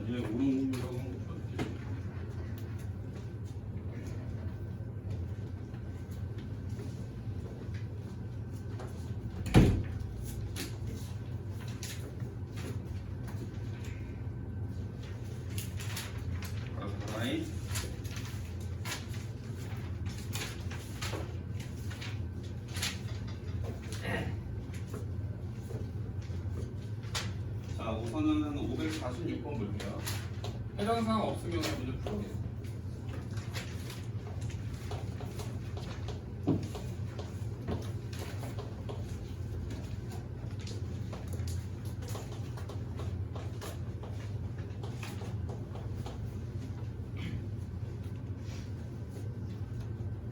니네 오른공이라고 하는 거 좋았지. 가라이. 자, 우선은 한 546번 볼게요. 해당 사항 없으면 문제 풀어보겠습니다.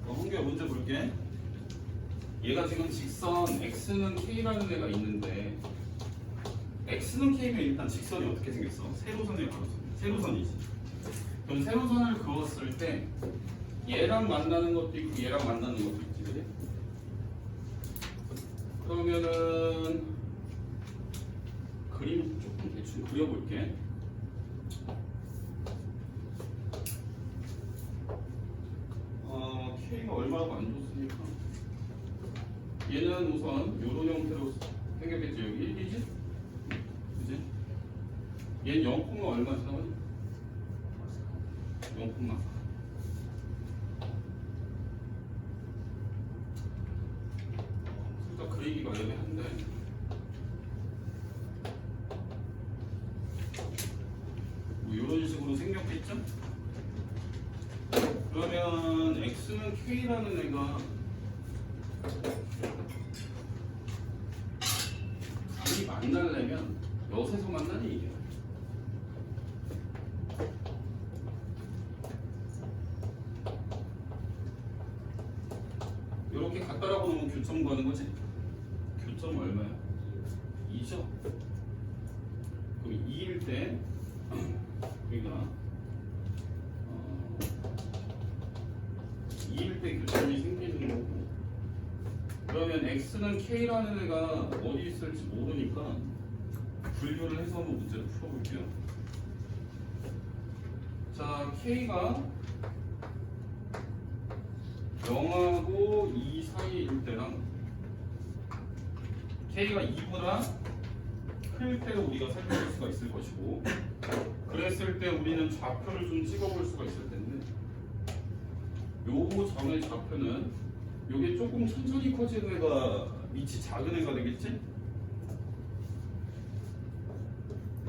홍규야 문제 볼게. 얘가 지금 직선 x는 k라는 애가 있는데 x는 k면 일단 직선이 어떻게 생겼어? 세로선의 가로선. 세로선이지. 그럼 세로선을 그었을 때 얘랑 만나는 것도 있고 얘랑 만나는 것도 있지, 그래? 그러면은 그림 조금 대충 그려볼게. K가 얼마나 안 좋습니까? 얘는 우선 요런 형태로 생겼겠지. 여기 1이지? 그지? 얘는 0, 얼마지 나오지? 0,4. 살짝 그리기가 애매한데 뭐 이런 식으로 생겼겠죠? 그러면 x는 k라는 애가 둘이 만나려면 여기서 만나니 이게 이렇게 갖다라고 놓으면 교점 구하는 거지? 교점 얼마야? 2죠? 그럼 2일 때 우리가 2일 때 교점이 생기는 거고, 그러면 x는 k라는 애가 어디 있을지 모르니까 분류를 해서 한번 문제를 풀어볼게요. 자, k가 0하고 2 사이일 때랑 k가 2보다 클 때를 우리가 살펴볼 수가 있을 것이고, 그랬을 때 우리는 좌표를 좀 찍어볼 수가 있을 텐데, 요 점의 좌표는 요게 조금 천천히 커지는 애가 밑이 작은 애가 되겠지?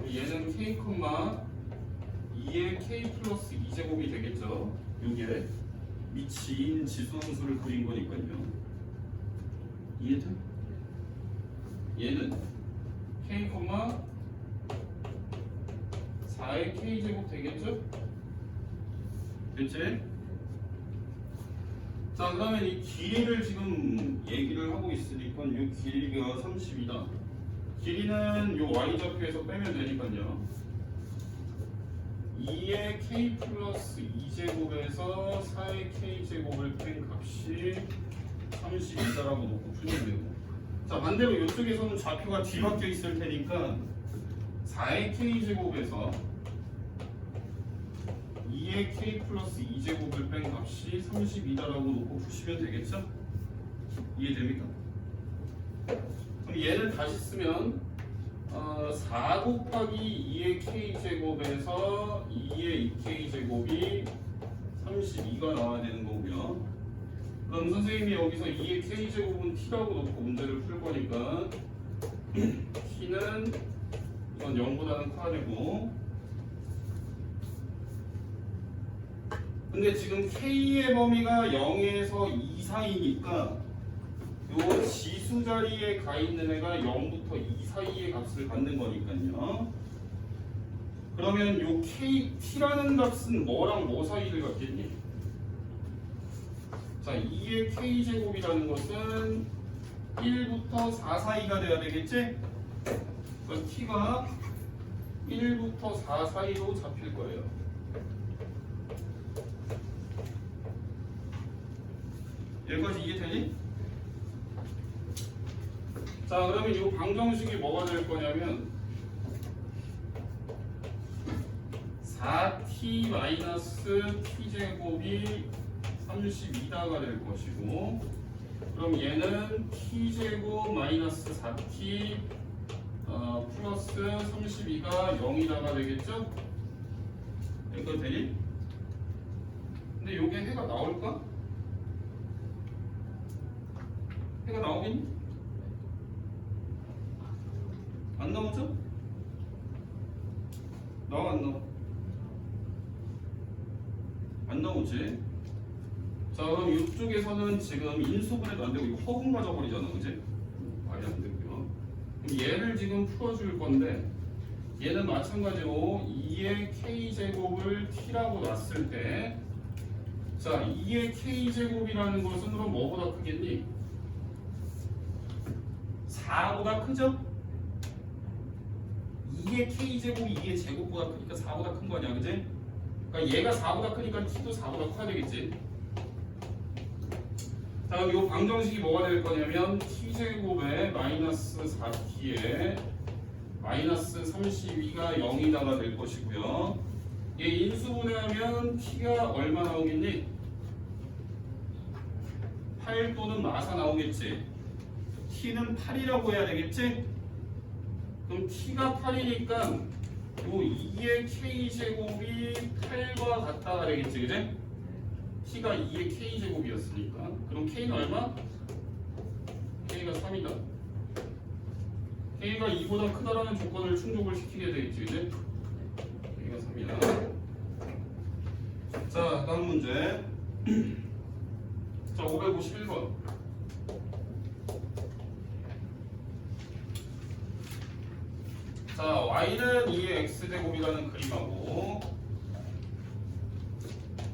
얘는 k, 2의 k 플러스 2제곱이 되겠죠? 요게 밑이 2인 지수함수를 그린 거니까요. 이해돼? 얘는 k, 4의 k제곱 되겠죠? 됐지? 자, 그 다음에 이 길이를 지금 얘기를 하고 있으니까 이 길이가 30이다. 길이는 이 y좌표에서 빼면 되니까요. 2의 k 플러스 2제곱에서 4의 k제곱을 뺀 값이 32다라고 놓고 풀면 되고, 자, 반대로 이쪽에서는 좌표가 뒤바뀌어 있을 테니까 4의 k제곱에서 2의 k 플러스 2제곱을 뺀 값이 32다라고 놓고 푸시면 되겠죠? 이해됩니까? 그럼 얘를 다시 쓰면 4 곱하기 2의 k제곱에서 2의 2k제곱이 32가 나와야 되는 거고요. 그럼 선생님이 여기서 2의 k제곱은 t라고 놓고 문제를 풀 거니까 t는 이건 0보다는 커야 되고, 근데 지금 k의 범위가 0에서 2 사이니까 요 지수 자리에 가 있는 애가 0부터 2 사이의 값을 갖는 거니까요. 그러면 요 t라는 값은 뭐랑 뭐 사이를 갖겠니? 자, 2의 k제곱이라는 것은 1부터 4 사이가 돼야 되겠지? 그러니까 t가 1부터 4 사이로 잡힐 거예요. 여기까지 이해되니? 자, 그러면 이 방정식이 뭐가 될 거냐면 4t 마이너스 t제곱이 32다가 될 것이고, 그럼 얘는 t제곱 마이너스 4t 플러스 32가 0이다가 되겠죠? 이거 되니? 근데 요게 해가 나올까? 해가 나오겠니? 안 나오죠? 나와 안 나와? 안 나오지? 자, 그럼 이쪽에서는 지금 인수분해도 안 되고 이거 허분 맞아버리잖아, 그지? 말이 안 되고요. 그럼 얘를 지금 풀어줄 건데, 얘는 마찬가지로 2의 k제곱을 t라고 놨을 때, 자, 2의 k제곱이라는 것은 그럼 뭐보다 크겠니? 4보다 크죠? 2의 k제곱이 2의 제곱보다 크니까 4보다 큰 거 아니야, 그지? 그러니까 얘가 4보다 크니까 t도 4보다 커야 되겠지. 자, 그럼 이 방정식이 뭐가 될 거냐면 t제곱에 마이너스 4t에 마이너스 32가 0이다가 될 것이고요. 얘 인수분해하면 t가 얼마 나오겠니? 8 또는 마사 나오겠지. t는 8이라고 해야 되겠지? 그럼 t가 8이니까 요 2의 k제곱이 8과 같다가 되겠지, 그지? t가 2의 k제곱이었으니까. 그럼 k는 얼마? k가 3이다. k가 2보다 크다라는 조건을 충족을 시키게 되겠지, 그지? k가 3이다. 자, 다음 문제. 자, 551번. 자, y는 2의 x제곱이라는 그림하고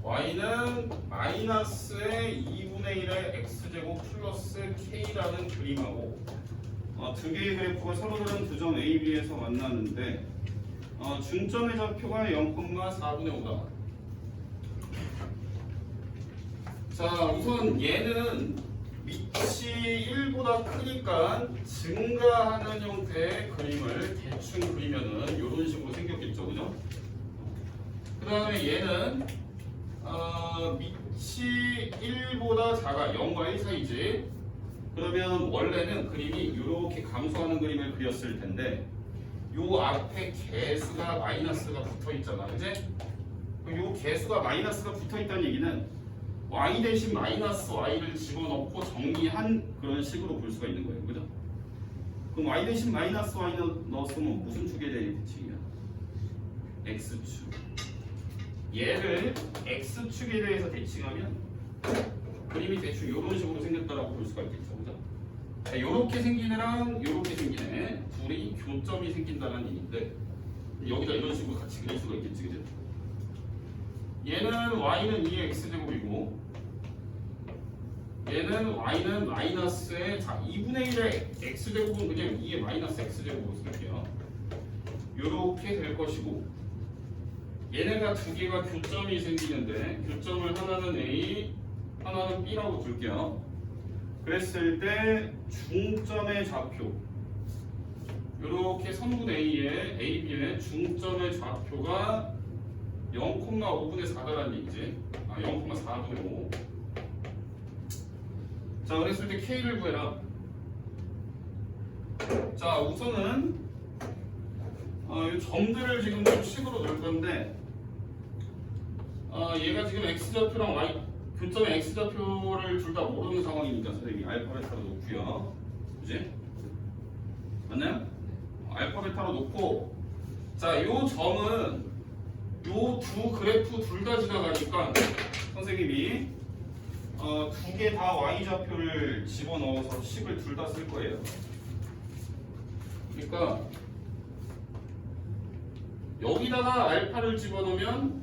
y는 마이너스의 2분의 1의 x제곱 플러스 k라는 그림하고 두 개의 그래프가 서로 다른 두 점 A, B에서 만나는데 중점의 좌표가 0,4분의 5다. 자, 우선 얘는 밑이 1보다 크니까 증가하는 형태의 그림을 대충 그리면은 이런 식으로 생겼겠죠, 그죠? 그 다음에 얘는 밑이 1보다 작아, 0과 1 사이지. 그러면 원래는 그림이 이렇게 감소하는 그림을 그렸을 텐데 요 앞에 개수가 마이너스가 붙어 있잖아, 그지? 요 개수가 마이너스가 붙어 있다는 얘기는 y 대신 마이너스 y를 집어넣고 정리한 그런 식으로 볼 수가 있는 거예요, 그죠? 그럼 y 대신 마이너스 y 넣었으면 무슨 축에 대해 대칭이야? x축. 얘를 x축에 대해서 대칭하면 그림이 대충 이런 식으로 생겼다라고 볼 수가 있겠죠, 그죠? 자, 요렇게 생긴 애랑 요렇게 생긴 애 둘이 교점이 생긴다는 얘기인데 여기다 이런 식으로 같이 그릴 수가 있겠지, 그죠? 얘는 y는 2의 x제곱이고 얘는 y는 마이너스의 2분의 1의 x제곱은 그냥 2의 마이너스 x제곱으로 쓸게요. 요렇게 될 것이고 얘네가 두 개가 교점이 생기는데 교점을 하나는 A 하나는 B라고 둘게요. 그랬을 때 중점의 좌표 요렇게 선분 A의 AB의 중점의 좌표가 0,5분의 4다라는 얘기지. 0,4분의 5. 자, 그랬을 때 K를 구해라. 자, 우선은 이 점들을 지금 좀 식으로 넣을 건데 얘가 지금 X좌표랑 Y 교점의 X좌표를 둘 다 모르는 상황이니까 선생님이 알파 베타로 놓고요. 그지? 맞나요? 알파 베타로 놓고 자, 요 점은 요 두 그래프 둘 다 지나가니까 선생님이 두 개 다 y좌표를 집어넣어서 식을 둘 다 쓸 거예요. 그러니까 여기다가 알파를 집어넣으면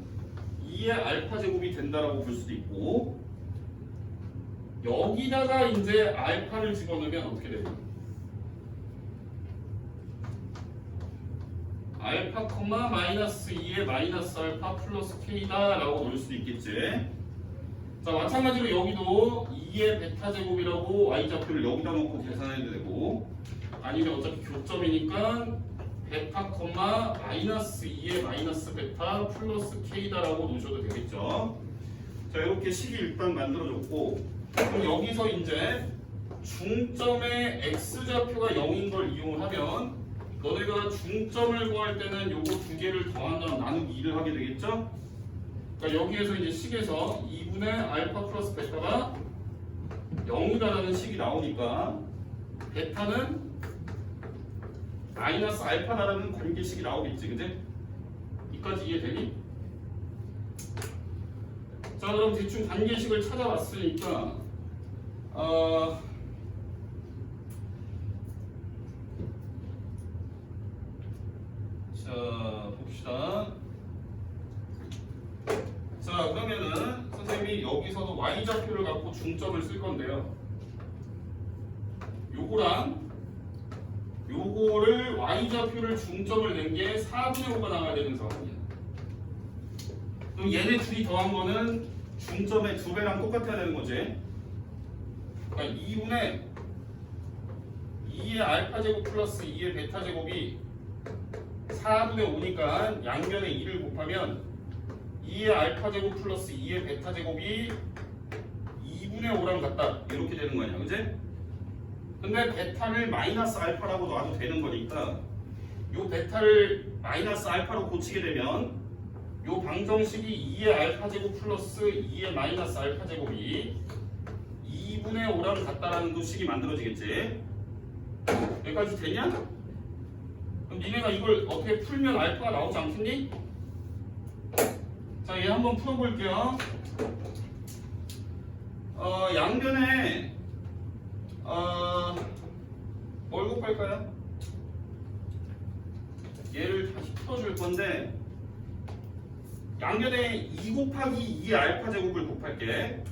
2의 알파 제곱이 된다라고 볼 수도 있고 여기다가 이제 알파를 집어넣으면 어떻게 돼요? 알파 콤마 마이너스 2의 마이너스 알파 플러스 k다 라고 놓을 수도 있겠지. 자, 마찬가지로 여기도 2의 베타 제곱이라고 y좌표를 여기다 놓고 계산해도 되고 아니면 어차피 교점이니까 베타 콤마 마이너스 2의 마이너스 베타 플러스 K다라고 놓으셔도 되겠죠. 자, 이렇게 식이 일단 만들어졌고, 그럼 여기서 이제 중점의 X좌표가 0인 걸 이용하면 너네가 중점을 구할 때는 요거 두 개를 더한 다음 나누기 2를 하게 되겠죠? 그러니까 여기에서 이제 식에서 2분의 알파 플러스 베타가 0이다라는 식이 나오니까 베타는 마이너스 알파다라는 관계식이 나오겠지, 그지? 이까지 이해되니? 자, 그럼 대충 관계식을 찾아봤으니까 자, 봅시다. 자, 그러면은 선생님이 여기서도 y좌표를 갖고 중점을 쓸 건데요. 요거랑 요거를 y좌표를 중점을 낸 게 4분의 5가 나와야 되는 상황이야. 그럼 얘네 둘이 더한 거는 중점의 2배랑 똑같아야 되는 거지. 그러니까 2분의 2의 알파 제곱 플러스 2의 베타 제곱이 4분의 5니까 양변에 2를 곱하면 2의 알파 제곱 플러스 2의 베타 제곱이 2분의 5랑 같다. 이렇게 되는 거 아니야, 그지? 근데 베타를 마이너스 알파라고 놔도 되는 거니까 요 베타를 마이너스 알파로 고치게 되면 요 방정식이 2의 알파 제곱 플러스 2의 마이너스 알파 제곱이 2분의 5랑 같다라는 그 식이 만들어지겠지. 여기까지 되냐? 그럼 니네가 이걸 어떻게 풀면 알파가 나오지 않겠니? 자, 얘 한번 풀어볼게요. 양변에 뭘 곱할까요? 얘를 다시 풀어줄 건데 양변에 2 곱하기 2의 알파 제곱을 곱할게.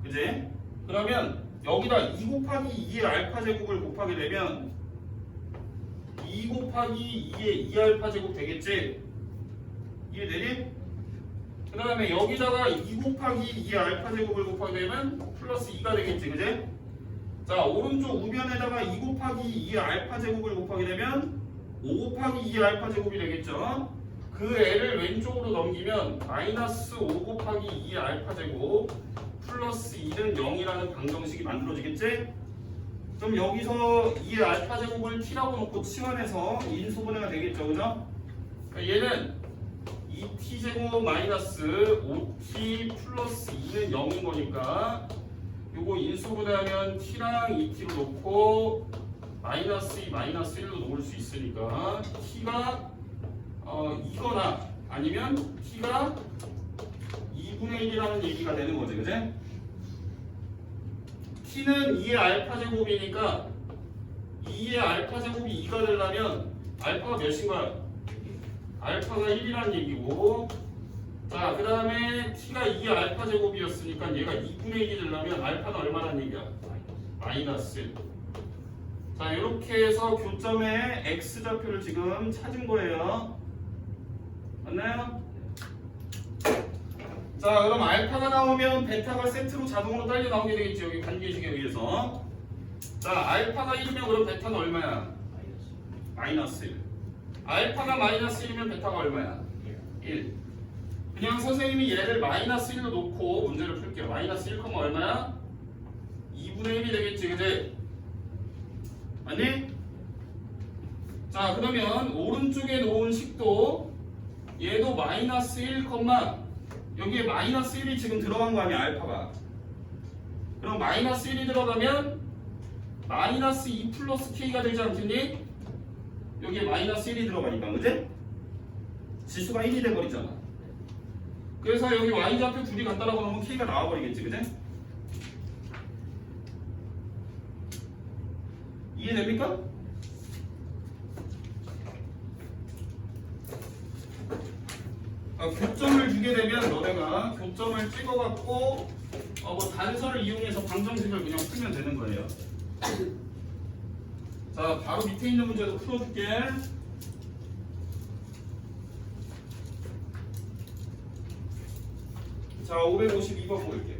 그지? 그러면 여기다 2 곱하기 2의 알파 제곱을 곱하게 되면 2 곱하기 2의 2알파 제곱 되겠지? 이해되니? 그 다음에 여기다가 2 곱하기 2의 알파 제곱을 곱하게 되면 플러스 2가 되겠지, 그지? 자, 오른쪽 우변에다가 2 곱하기 2의 알파 제곱을 곱하게 되면 5 곱하기 2의 알파 제곱이 되겠죠? 그 애를 왼쪽으로 넘기면 마이너스 5 곱하기 2의 알파 제곱 플러스 2는 0이라는 방정식이 만들어지겠지? 그럼 여기서 2의 알파 제곱을 t라고 놓고 치환해서 인수분해가 되겠죠, 그죠? 그러니까 얘는 2t 제곱 마이너스 5t 플러스 2는 0인 거니까 요거 인수분해하면 t랑 2t로 놓고 마이너스 2 마이너스 1로 놓을 수 있으니까 t가 이거나 아니면 t가 2분의 1이라는 얘기가 되는 거지, 그지? t는 2의 알파 제곱이니까 2의 알파 제곱이 2가 되려면 알파가 몇인 거야? 알파가 1이라는 얘기고, 자, 그 다음에 t가 2의 알파 제곱이었으니까 얘가 2분의 1이 되려면 알파는 얼마란 얘기야? 마이너스 1. 자, 이렇게 해서 교점의 x좌표를 지금 찾은 거예요. 맞나요? 자, 그럼 알파가 나오면 베타가 세트로 자동으로 딸려 나오게 되겠지, 여기 관계식에 의해서. 자, 알파가 1이면 그럼 베타는 얼마야? 마이너스 1. 알파가 마이너스 1이면 베타가 얼마야? 1. 그냥 선생님이 얘를 마이너스 1로 놓고 문제를 풀게요. 마이너스 1, 얼마야? 2분의 1이 되겠지, 그지? 맞니? 자, 그러면 오른쪽에 놓은 식도 얘도 마이너스 1, 여기에 마이너스 1이 지금 들어간 거 아니야, 알파가. 그럼 마이너스 1이 들어가면 마이너스 2 플러스 K가 되지 않겠니? 여기에 마이너스 1이 들어가니까, 그지? 지수가 1이 돼버리잖아. 그래서 여기 y좌표 둘이 같다라고 하면 K가 나와버리겠지, 그지? 이해됩니까? 교점을 주게 되면 너네가 교점을 찍어갖고 뭐 단서를 이용해서 방정식을 그냥 풀면 되는 거예요. 자, 바로 밑에 있는 문제도 풀어줄게. 자, 552번 보일게.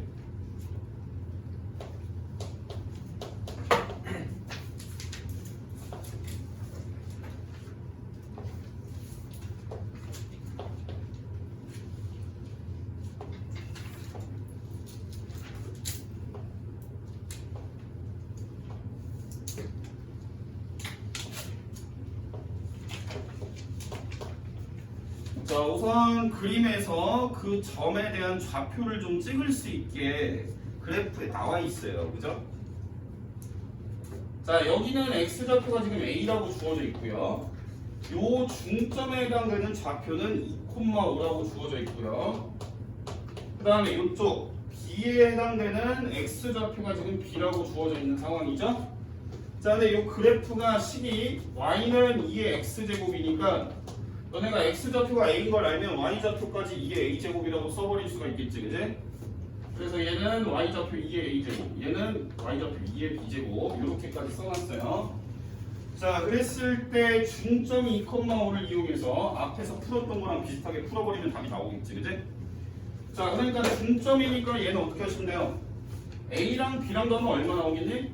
자, 우선 그림에서 그 점에 대한 좌표를 좀 찍을 수 있게 그래프에 나와 있어요. 그죠? 자, 여기는 x좌표가 지금 a라고 주어져 있고요. 요 중점에 해당되는 좌표는 2,5라고 주어져 있고요. 그 다음에 이쪽 b에 해당되는 x좌표가 지금 b라고 주어져 있는 상황이죠. 자, 근데 이 그래프가 식이 y는 2의 x제곱이니까 너네가 x좌표가 a인 걸 알면 y좌표까지 2의 a제곱이라고 써버릴 수가 있겠지, 그지? 그래서 얘는 y좌표 2의 a제곱, 얘는 y좌표 2의 b제곱 이렇게까지 써놨어요. 자, 그랬을 때 중점이 2,5를 이용해서 앞에서 풀었던 거랑 비슷하게 풀어버리면 답이 나오겠지, 그지? 자, 그러니까 중점이니까 얘는 어떻게 하시면 돼요? a랑 b랑 더하면 얼마 나오겠니?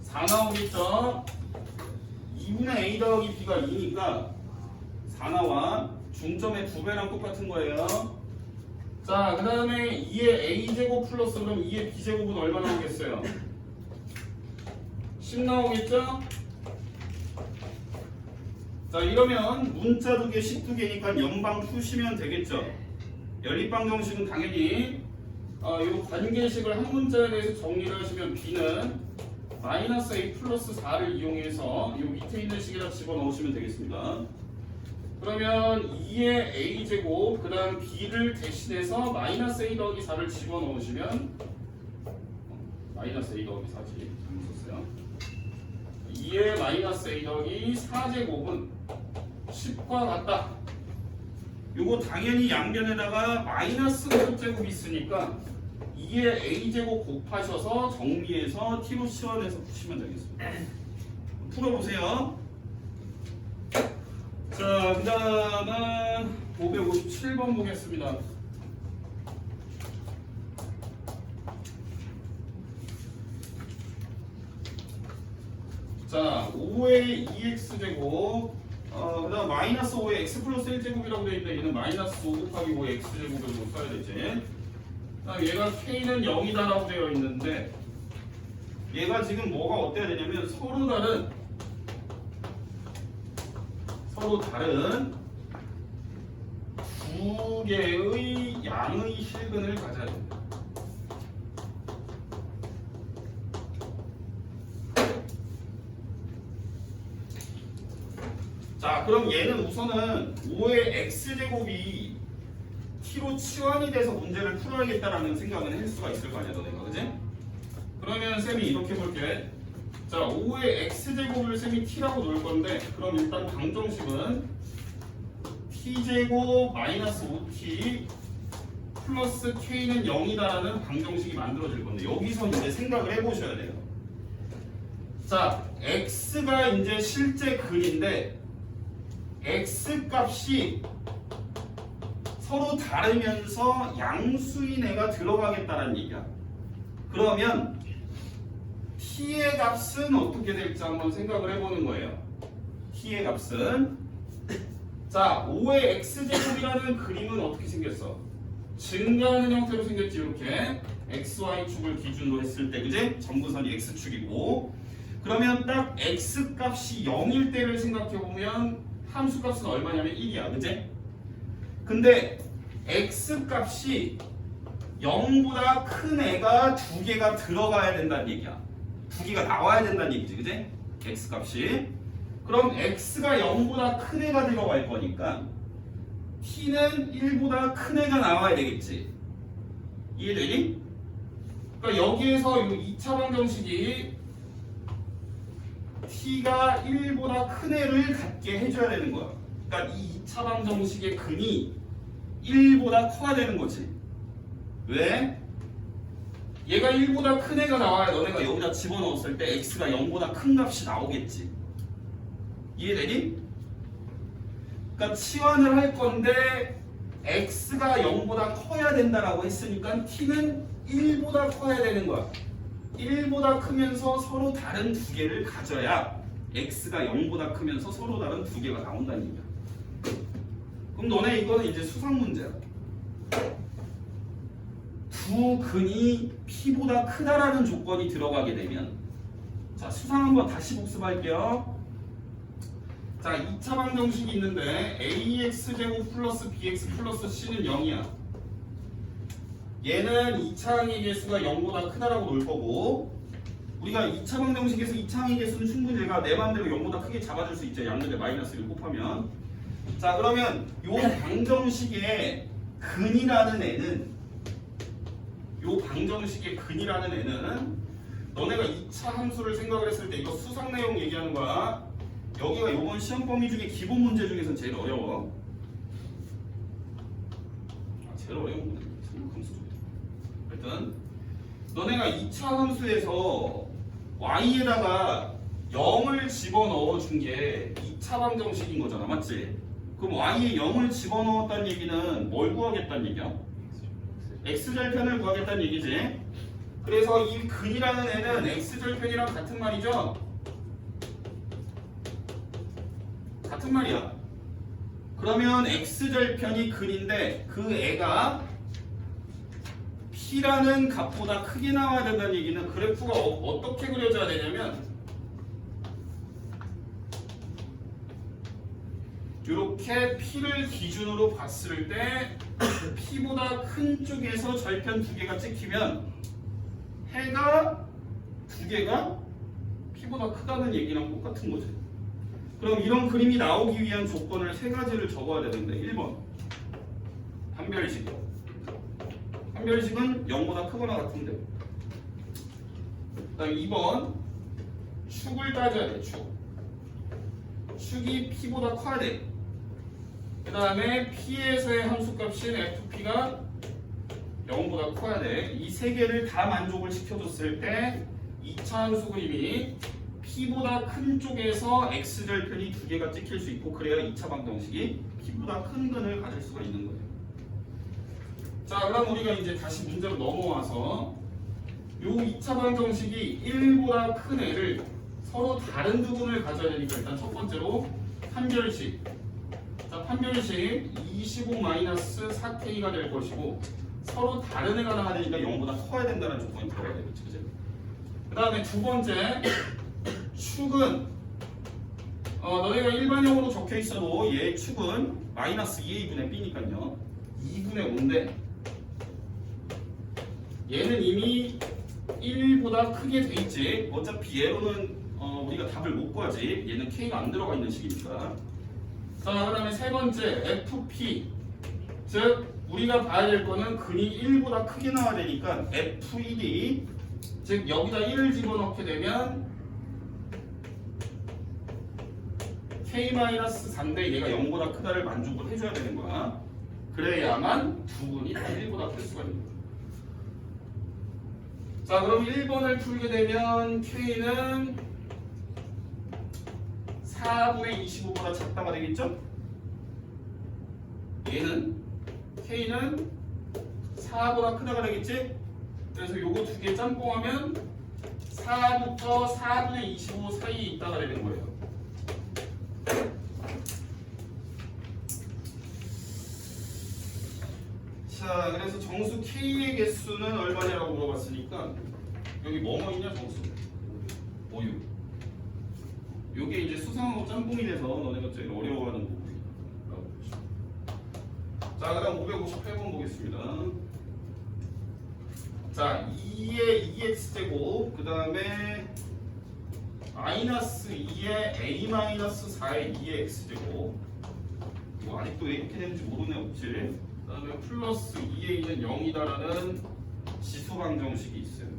4 나오겠죠? 2분의 a 더하기 b가 2니까 4 나와. 중점의 2배랑 똑같은 거예요. 자, 그 다음에 2의 a제곱 플러스 그럼 2의 b제곱은 얼마 나오겠어요? 10 나오겠죠? 자, 이러면 문자 2개, 식 2개니까 연방 푸시면 되겠죠? 연립방 정식은 당연히 이 관계식을 한 문자에 대해서 정리를 하시면 b는 마이너스 a 플러스 4를 이용해서 이 밑에 있는 식에다 집어넣으시면 되겠습니다. 그러면 2의 a제곱 그 다음 b를 대신해서 마이너스 a 더하기 4를 집어넣으시면 마이너스 a 더하기 4지 잘못 썼어요. 2의 마이너스 a 더하기 4제곱은 10과 같다. 요거 당연히 양변에다가 마이너스 5제곱이 있으니까 2의 a제곱 곱하셔서 정리해서 t로 치환해서 푸시면 되겠습니다. 풀어보세요. 자, 그 다음은 557번 보겠습니다. 자, 5의 2x제곱 그 다음 마이너스 5의 x 플러스 1제곱이라고 되어 있는데 얘는 마이너스 5 곱하기 5의 x제곱으로 써야 되지. 얘가 k는 0이다라고 되어 있는데 얘가 지금 뭐가 어때야 되냐면 서로 다른 두 개의 양의 실근을 가져야 됩니다. 자, 그럼 얘는 우선은 5의 x제곱이 t로 치환이 돼서 문제를 풀어야겠다라는 생각은 할 수가 있을 거 아니야, 너네가, 그지? 그러면 쌤이 이렇게 볼게. 자, 5의 x제곱을 쌤이 t라고 놓을 건데, 그럼 일단 방정식은 t제곱 마이너스 5t 플러스 k는 0이다라는 방정식이 만들어질 건데, 여기서 이제 생각을 해보셔야 돼요. 자, x가 이제 실제 글인데, x 값이 서로 다르면서 양수인 애가 들어가겠다는 얘기야. 그러면 t의 값은 어떻게 될지 한번 생각을 해보는 거예요. t의 값은 자, 5의 x제곱이라는 그림은 어떻게 생겼어? 증가하는 형태로 생겼지. 이렇게 xy축을 기준으로 했을 때, 그지? 점근선이 x축이고, 그러면 딱 x 값이 0일 때를 생각해보면 함수 값은 얼마냐면 1이야, 그지? 근데 x 값이 0보다 큰 애가 두 개가 들어가야 된다는 얘기야. 두 개가 나와야 된다는 얘기지, 그지? x 값이. 그럼 x가 0보다 큰 애가 들어갈 거니까 t는 1보다 큰 애가 나와야 되겠지. 이해되니? 그러니까 여기에서 이 2차 방정식이 t가 1보다 큰 애를 갖게 해줘야 되는 거야. 그러니까 이 2차 방정식의 근이 1보다 커야 되는 거지. 왜? 얘가 1보다 큰 애가 나와야 너네가 여기다 집어넣었을 때 x가 0보다 큰 값이 나오겠지. 이해되니? 그러니까 치환을 할 건데 x가 0보다 커야 된다라고 했으니까 t는 1보다 커야 되는 거야. 1보다 크면서 서로 다른 두 개를 가져야 x가 0보다 크면서 서로 다른 두 개가 나온다는 얘기야. 그럼 너네 이거는 이제 수상 문제야. 두 근이 p보다 크다라는 조건이 들어가게 되면, 자, 수상 한번 다시 복습할게요. 자, 2차 방정식이 있는데 ax제곱 플러스 bx 플러스 c는 0이야. 얘는 2차 항의 개수가 0보다 크다라고 놓을 거고, 우리가 2차 방정식에서 2차 항의 개수는 충분히 내가 내 마음대로 0보다 크게 잡아줄 수 있죠. 양면에 마이너스를 곱하면. 자, 그러면 요 방정식의 근이라는 애는, 요 방정식의 근이라는 애는 너네가 2차 함수를 생각을 했을 때 이거 수상 내용 얘기하는 거야. 여기가 이번 시험 범위 중에 기본 문제 중에서 제일 어려워. 제일 어려운 문제. 생각함수. 일단 너네가 2차 함수에서 y에다가 0을 집어넣어 준 게 2차 방정식인 거잖아. 맞지? 그럼 y에 0을 집어넣었다는 얘기는 뭘 구하겠다는 얘기야? x절편을 구하겠다는 얘기지. 그래서 이 근이라는 애는 x절편이랑 같은 말이죠? 같은 말이야. 그러면 x절편이 근인데 그 애가 p라는 값보다 크게 나와야 된다는 얘기는 그래프가 어떻게 그려져야 되냐면 이렇게 p를 기준으로 봤을 때 p보다 큰 쪽에서 절편 두 개가 찍히면 해가 두 개가 p보다 크다는 얘기랑 똑같은 거지. 그럼 이런 그림이 나오기 위한 조건을 세 가지를 적어야 되는데 1번 판별식. 판별식은 0보다 크거나 같은데. 그 다음 2번 축을 따져야 돼. 축이 p보다 커야 돼. 그 다음에 p에서의 함수값인 fp가 0보다 커야 돼. 이 세 개를 다 만족을 시켜줬을 때 2차 함수 그림이 p보다 큰 쪽에서 x절편이 두 개가 찍힐 수 있고, 그래야 2차 방정식이 p보다 큰 근을 가질 수가 있는 거예요. 자, 그럼 우리가 이제 다시 문제로 넘어와서 요 2차 방정식이 1보다 큰 애를 서로 다른 두 근을 가져야 되니까 일단 첫 번째로 판별식. 자, 판별식 25-4k가 될 것이고 서로 다른 애가 나와야 되니까 0보다 커야 된다는 조건이 들어가야 되겠지. 그 다음에 두 번째 축은 너희가 일반형으로 적혀 있어도 얘 축은 마이너스 2a분의 b니까요 2분의 5인데 얘는 이미 1보다 크게 돼 있지. 어차피 얘로는 우리가 답을 못 구하지. 얘는 k가 안 들어가 있는 식이니까. 자, 그 다음에 세 번째 fp, 즉 우리가 봐야 될 거는 근이 1보다 크게 나와야 되니까 fed, 즉 여기다 1을 집어넣게 되면 k-4인데 얘가 0보다 크다를 만족을 해줘야 되는 거야. 그래야만 두 근이 1보다 클 수가 있는 거야. 자, 그럼 1번을 풀게 되면 k는 4분의 25보다 작다가 되겠죠? 얘는 k는 4보다 크다가 되겠지? 그래서 요거 두 개 짬뽕하면 4부터 4분의 25 사이에 있다가 되는 거예요. 자, 그래서 정수 k의 개수는 얼마냐라고 물어봤으니까 여기 뭐뭐 있냐 정수 5, 6. 요게 이제 수상하고 짬뽕이 돼서 너네가 제일 어려워하는 부분이다. 자, 그다음 558번 보겠습니다. 자, 2의 2x제곱, 그 다음에 마이너스 2의 a-4의 2의 x제곱. 이거 아직도 왜 이렇게 되는지 모르네 없지. 그 다음에 플러스 2a는 0이다라는 지수 방정식이 있어요.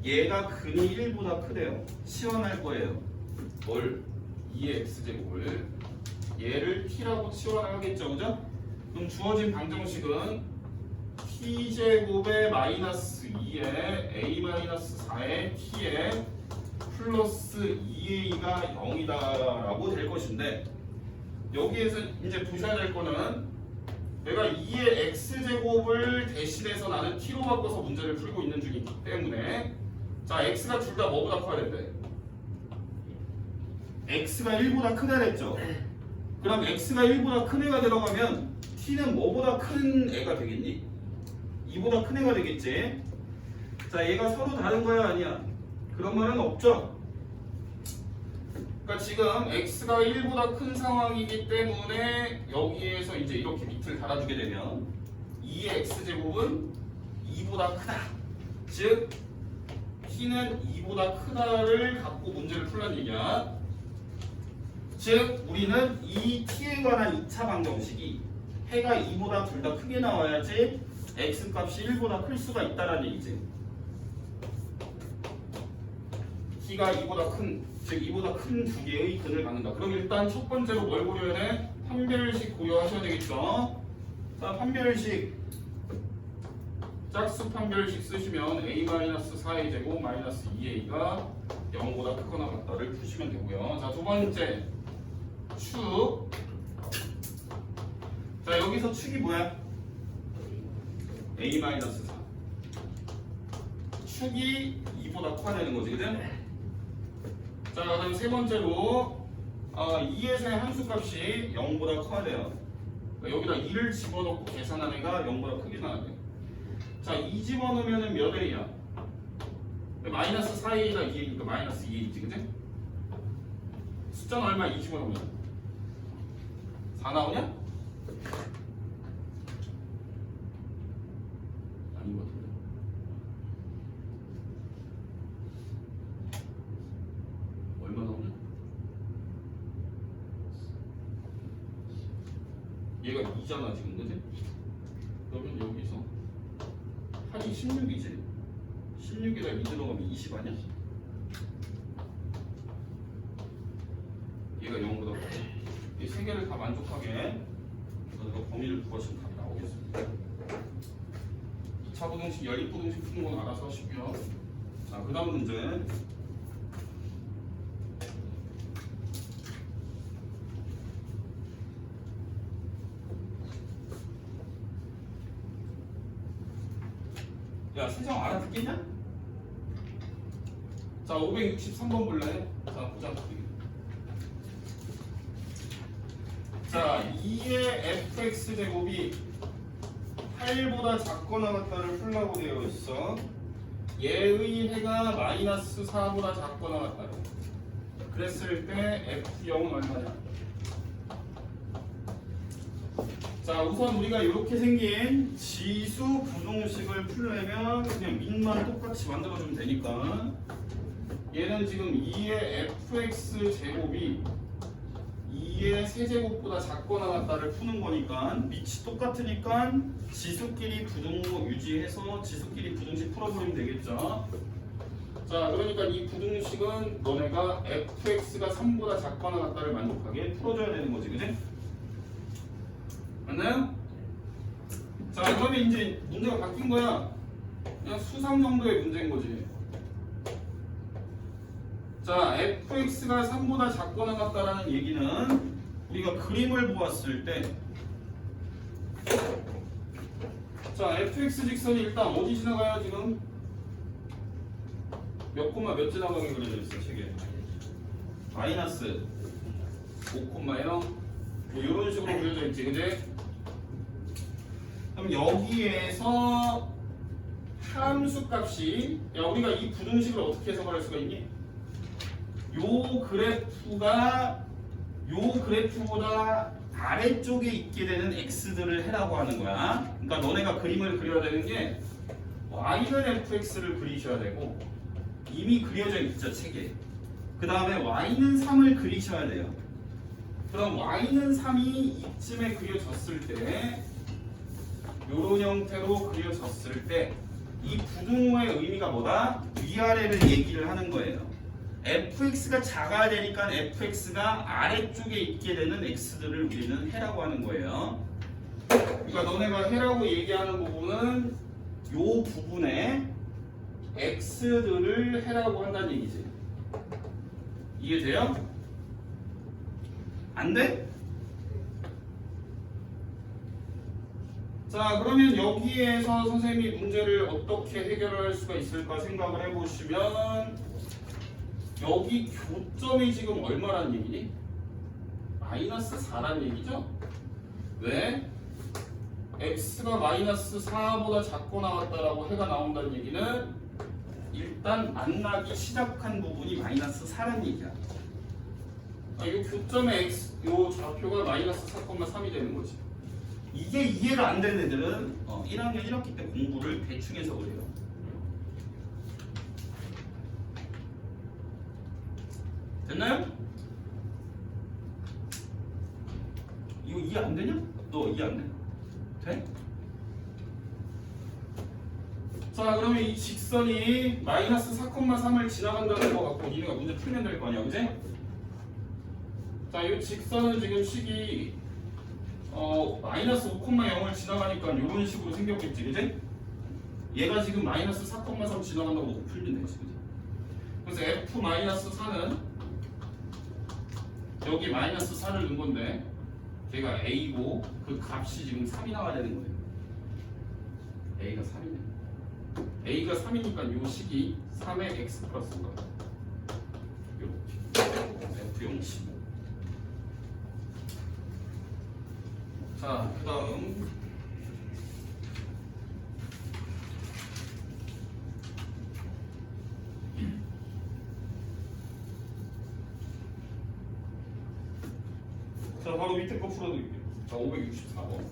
얘가 근이 1보다 크대요. 치환할 거예요. 뭘? 2의 x제곱을. 얘를 t라고 치환을 하겠죠, 그죠? 그럼 주어진 방정식은 t제곱의 마이너스 2의 a-4의 t에 플러스 2a가 0이다라고 될 것인데, 여기에서 이제 보셔야 될 거는 내가 2의 x제곱을 대신해서 나는 t로 바꿔서 문제를 풀고 있는 중이기 때문에, 자, x가 둘 다 뭐보다 커야 된대? x가 1보다 크다 그랬죠? 그럼 x가 1보다 큰 애가 들어가면 t는 뭐보다 큰 애가 되겠니? 2보다 큰 애가 되겠지? 자, 얘가 서로 다른 거야 아니야? 그런 말은 없죠? 그러니까 지금 x가 1보다 큰 상황이기 때문에 여기에서 이제 이렇게 밑을 달아주게 되면 2의 x제곱은 2보다 크다. 즉 t는 2보다 크다를 갖고 문제를 풀란 얘기야. 즉 우리는 이 t에 관한 2차 방정식이 해가 2보다 둘 다 크게 나와야지 x 값이 1보다 클 수가 있다라는 얘기지. t가 2보다 큰, 즉 2보다 큰 두 개의 근을 갖는다. 그럼 일단 첫 번째로 뭘 고려해야 돼? 판별식 고려하셔야 되겠죠. 자, 판별식 짝수 판별식 쓰시면 a-4의 제곱 마이너스 2a가 0보다 크거나 같다를 푸시면 되고요. 자, 두 번째 축. 자, 여기서 축이 뭐야? a-4. 축이 2보다 커야 되는 거지, 그죠? 자, 그다음 세 번째로 2에서의 함수값이 0보다 커야 돼요. 그러니까 여기다 2를 집어넣고 계산한 애가 0보다 크게 나와야 돼. 자, 2 집어넣으면 몇 A야? 마이너스 4A가 2A니까 마이너스 2A지, 그치? 숫자는 얼마? 2 집어넣으면 4 나오냐? 아닌 것 같은데. 얼마 나오냐? 얘가 2잖아 지금, 그치? 그러면 여기서 한이 16이지? 16에다 2 들어가면 20 아니야? 얘가 0보다 이 세 개를 다 만족하게 그래서 범위를 구하시면 답이 나오겠습니다. 2차 부등식, 연립 부등식 푸는 건 알아서 하시고요. 자, 그 다음 문제. 야, 세정 알아듣겠냐? 자, 563번 볼래? 자, 보자. 자, 2의 fx제곱이 8보다 작거나 같다를 풀라고 되어 있어. 얘의 해가 마이너스 4보다 작거나 같다. 그랬을 때 f0은 얼마냐? 자, 우선 우리가 이렇게 생긴 지수 부등식을 풀려면 그냥 밑만 똑같이 만들어주면 되니까 얘는 지금 2의 fx제곱이 2의 세제곱보다 작거나 같다를 푸는 거니까 밑이 똑같으니까 지수끼리 부등호 유지해서 지수끼리 부등식 풀어버리면 되겠죠. 자, 그러니까 이 부등식은 너네가 fx가 3보다 작거나 같다를 만족하게 풀어줘야 되는 거지, 그지? 맞나요? 자, 그러면 이제 문제가 바뀐 거야. 그냥 수상 정도의 문제인 거지. 자, fx가 3보다 작거나 같다라는 얘기는 우리가 그림을 보았을 때 자, fx 직선이 일단 어디 지나가요 지금? 몇 콤마 몇 지나가게 그려져 있어, 책에? 마이너스 5,0 뭐 이런 식으로 그려져 있지, 그지? 그럼 여기에서 함수 값이 야, 우리가 이 부등식을 어떻게 해석을 할 수가 있니? 요 그래프보다 아래쪽에 있게 되는 x들을 해라고 하는 거야. 그러니까 너네가 그림을 그려야 되는 게 y는 fx를 그리셔야 되고 이미 그려져 있죠, 책에. 그 다음에 y는 3을 그리셔야 돼요. 그럼 y는 3이 이쯤에 그려졌을 때 요런 형태로 그려졌을 때 이 부등호의 의미가 뭐다? 위아래를 얘기를 하는 거예요. fx가 작아야 되니까 fx가 아래쪽에 있게 되는 x들을 우리는 해라고 하는 거예요. 그러니까 너네가 해라고 얘기하는 부분은 요 부분에 x들을 해라고 한다는 얘기지. 이해돼요? 안 돼? 자, 그러면 여기에서 선생님이 문제를 어떻게 해결할 수가 있을까 생각을 해보시면 여기 교점이 지금 얼마란 얘기니? 마이너스 4란 얘기죠? 왜? x가 마이너스 4보다 작거나 같다라고 해가 나온다는 얘기는 일단 만나기 시작한 부분이 마이너스 4란 얘기야. 이 교점의 x, 요 좌표가 마이너스 4,3이 되는 거지. 이게 이해가 안 되는 애들은 1학년 1학기 때 공부를 대충 해서 그래요. 됐나요? 이거 이해 안 되냐? 너 이해 안 돼? 돼? 자, 그러면 이 직선이 마이너스 4,3을 지나간다는 거 갖고 니네가 문제 풀면 될 거 아니야, 그지? 자, 이 직선은 지금 식이 마이너스 5,0을 지나가니까 이런 식으로 생겼겠지, 그지? 얘가 지금 마이너스 4,3 지나간다고 놓고 풀면 되지, 그지? 그래서 f 마이너스 4는 여기 마이너스 4를 넣은 건데 걔가 a고 그 값이 지금 3이 나와야 되는 거예요. a가 3이네. a가 3이니까 요 식이 3의 x 플러스 5 이렇게 f0 15. 자, 그 다음 자, 바로 밑에 거 풀어드릴게요. 자, 564번.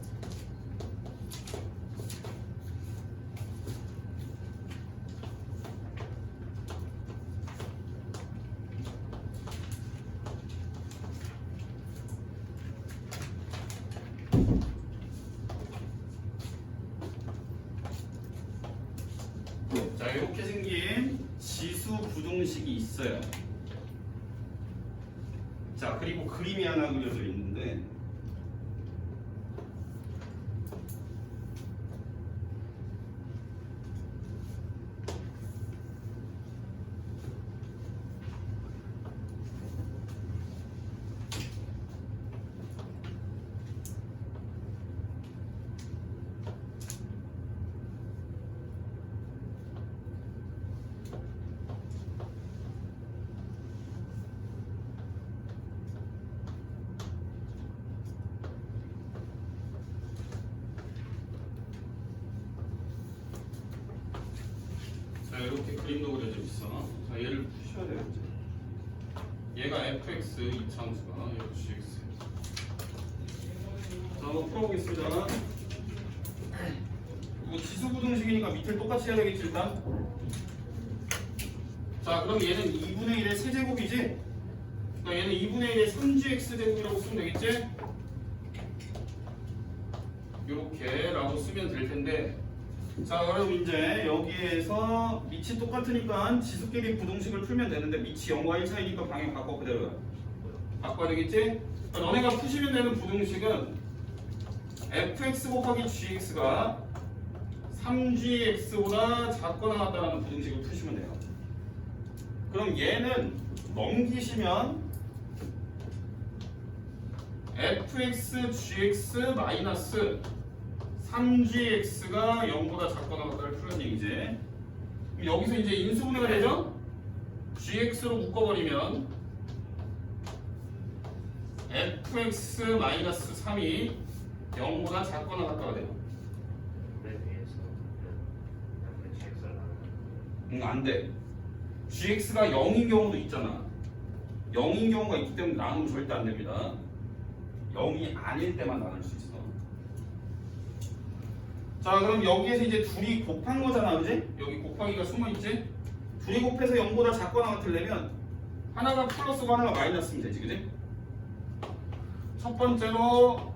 자, 이렇게 생긴 지수 부등식이 있어요. 자, 그리고 그림이 하나 그려져 있는데 자, 이렇게 그림도 그려져 있어. 자, 얘를 푸셔야 돼요. 얘가 fx 이차함수가 얘가 gx. 자, 한번 풀어보겠습니다. 이거 지수 부등식이니까 밑을 똑같이 해야 되겠지 일단. 자, 그럼 얘는 2분의 1의 세제곱이지? 그러니까 얘는 2분의 1의 3gx 제곱이라고 쓰면 되겠지? 요렇게 라고 쓰면 될 텐데, 자, 그럼 이제 여기에서 밑이 똑같으니까 지수끼리 부등식을 풀면 되는데 밑이 0과 1 사이니까 방향 바꿔 그대로야. 바꿔야 되겠지? 그러니까 너네가 푸시면 되는 부등식은 fx 곱하기 gx가 3gx보다 작거나 같다라는 부등식을 푸시면 돼요. 그럼 얘는 넘기시면 fx gx 마이너스 3gx가 0보다 작거나 같다를 풀는 얘기지. 그럼 여기서 이제 인수분해가 되죠? gx로 묶어버리면 fx 마이너스 3이 0보다 작거나 같다가 돼요. 안 돼. gx가 0인 경우도 있잖아. 0인 경우가 있기 때문에 나누면 절대 안 됩니다. 0이 아닐 때만 나눌 수 있어. 자, 그럼 여기에서 이제 둘이 곱한 거잖아, 그지? 여기 곱하기가 숨어있지? 둘이 곱해서 0보다 작거나 같으려면 하나가 플러스고 하나가 마이너스면 되지, 그지? 첫 번째로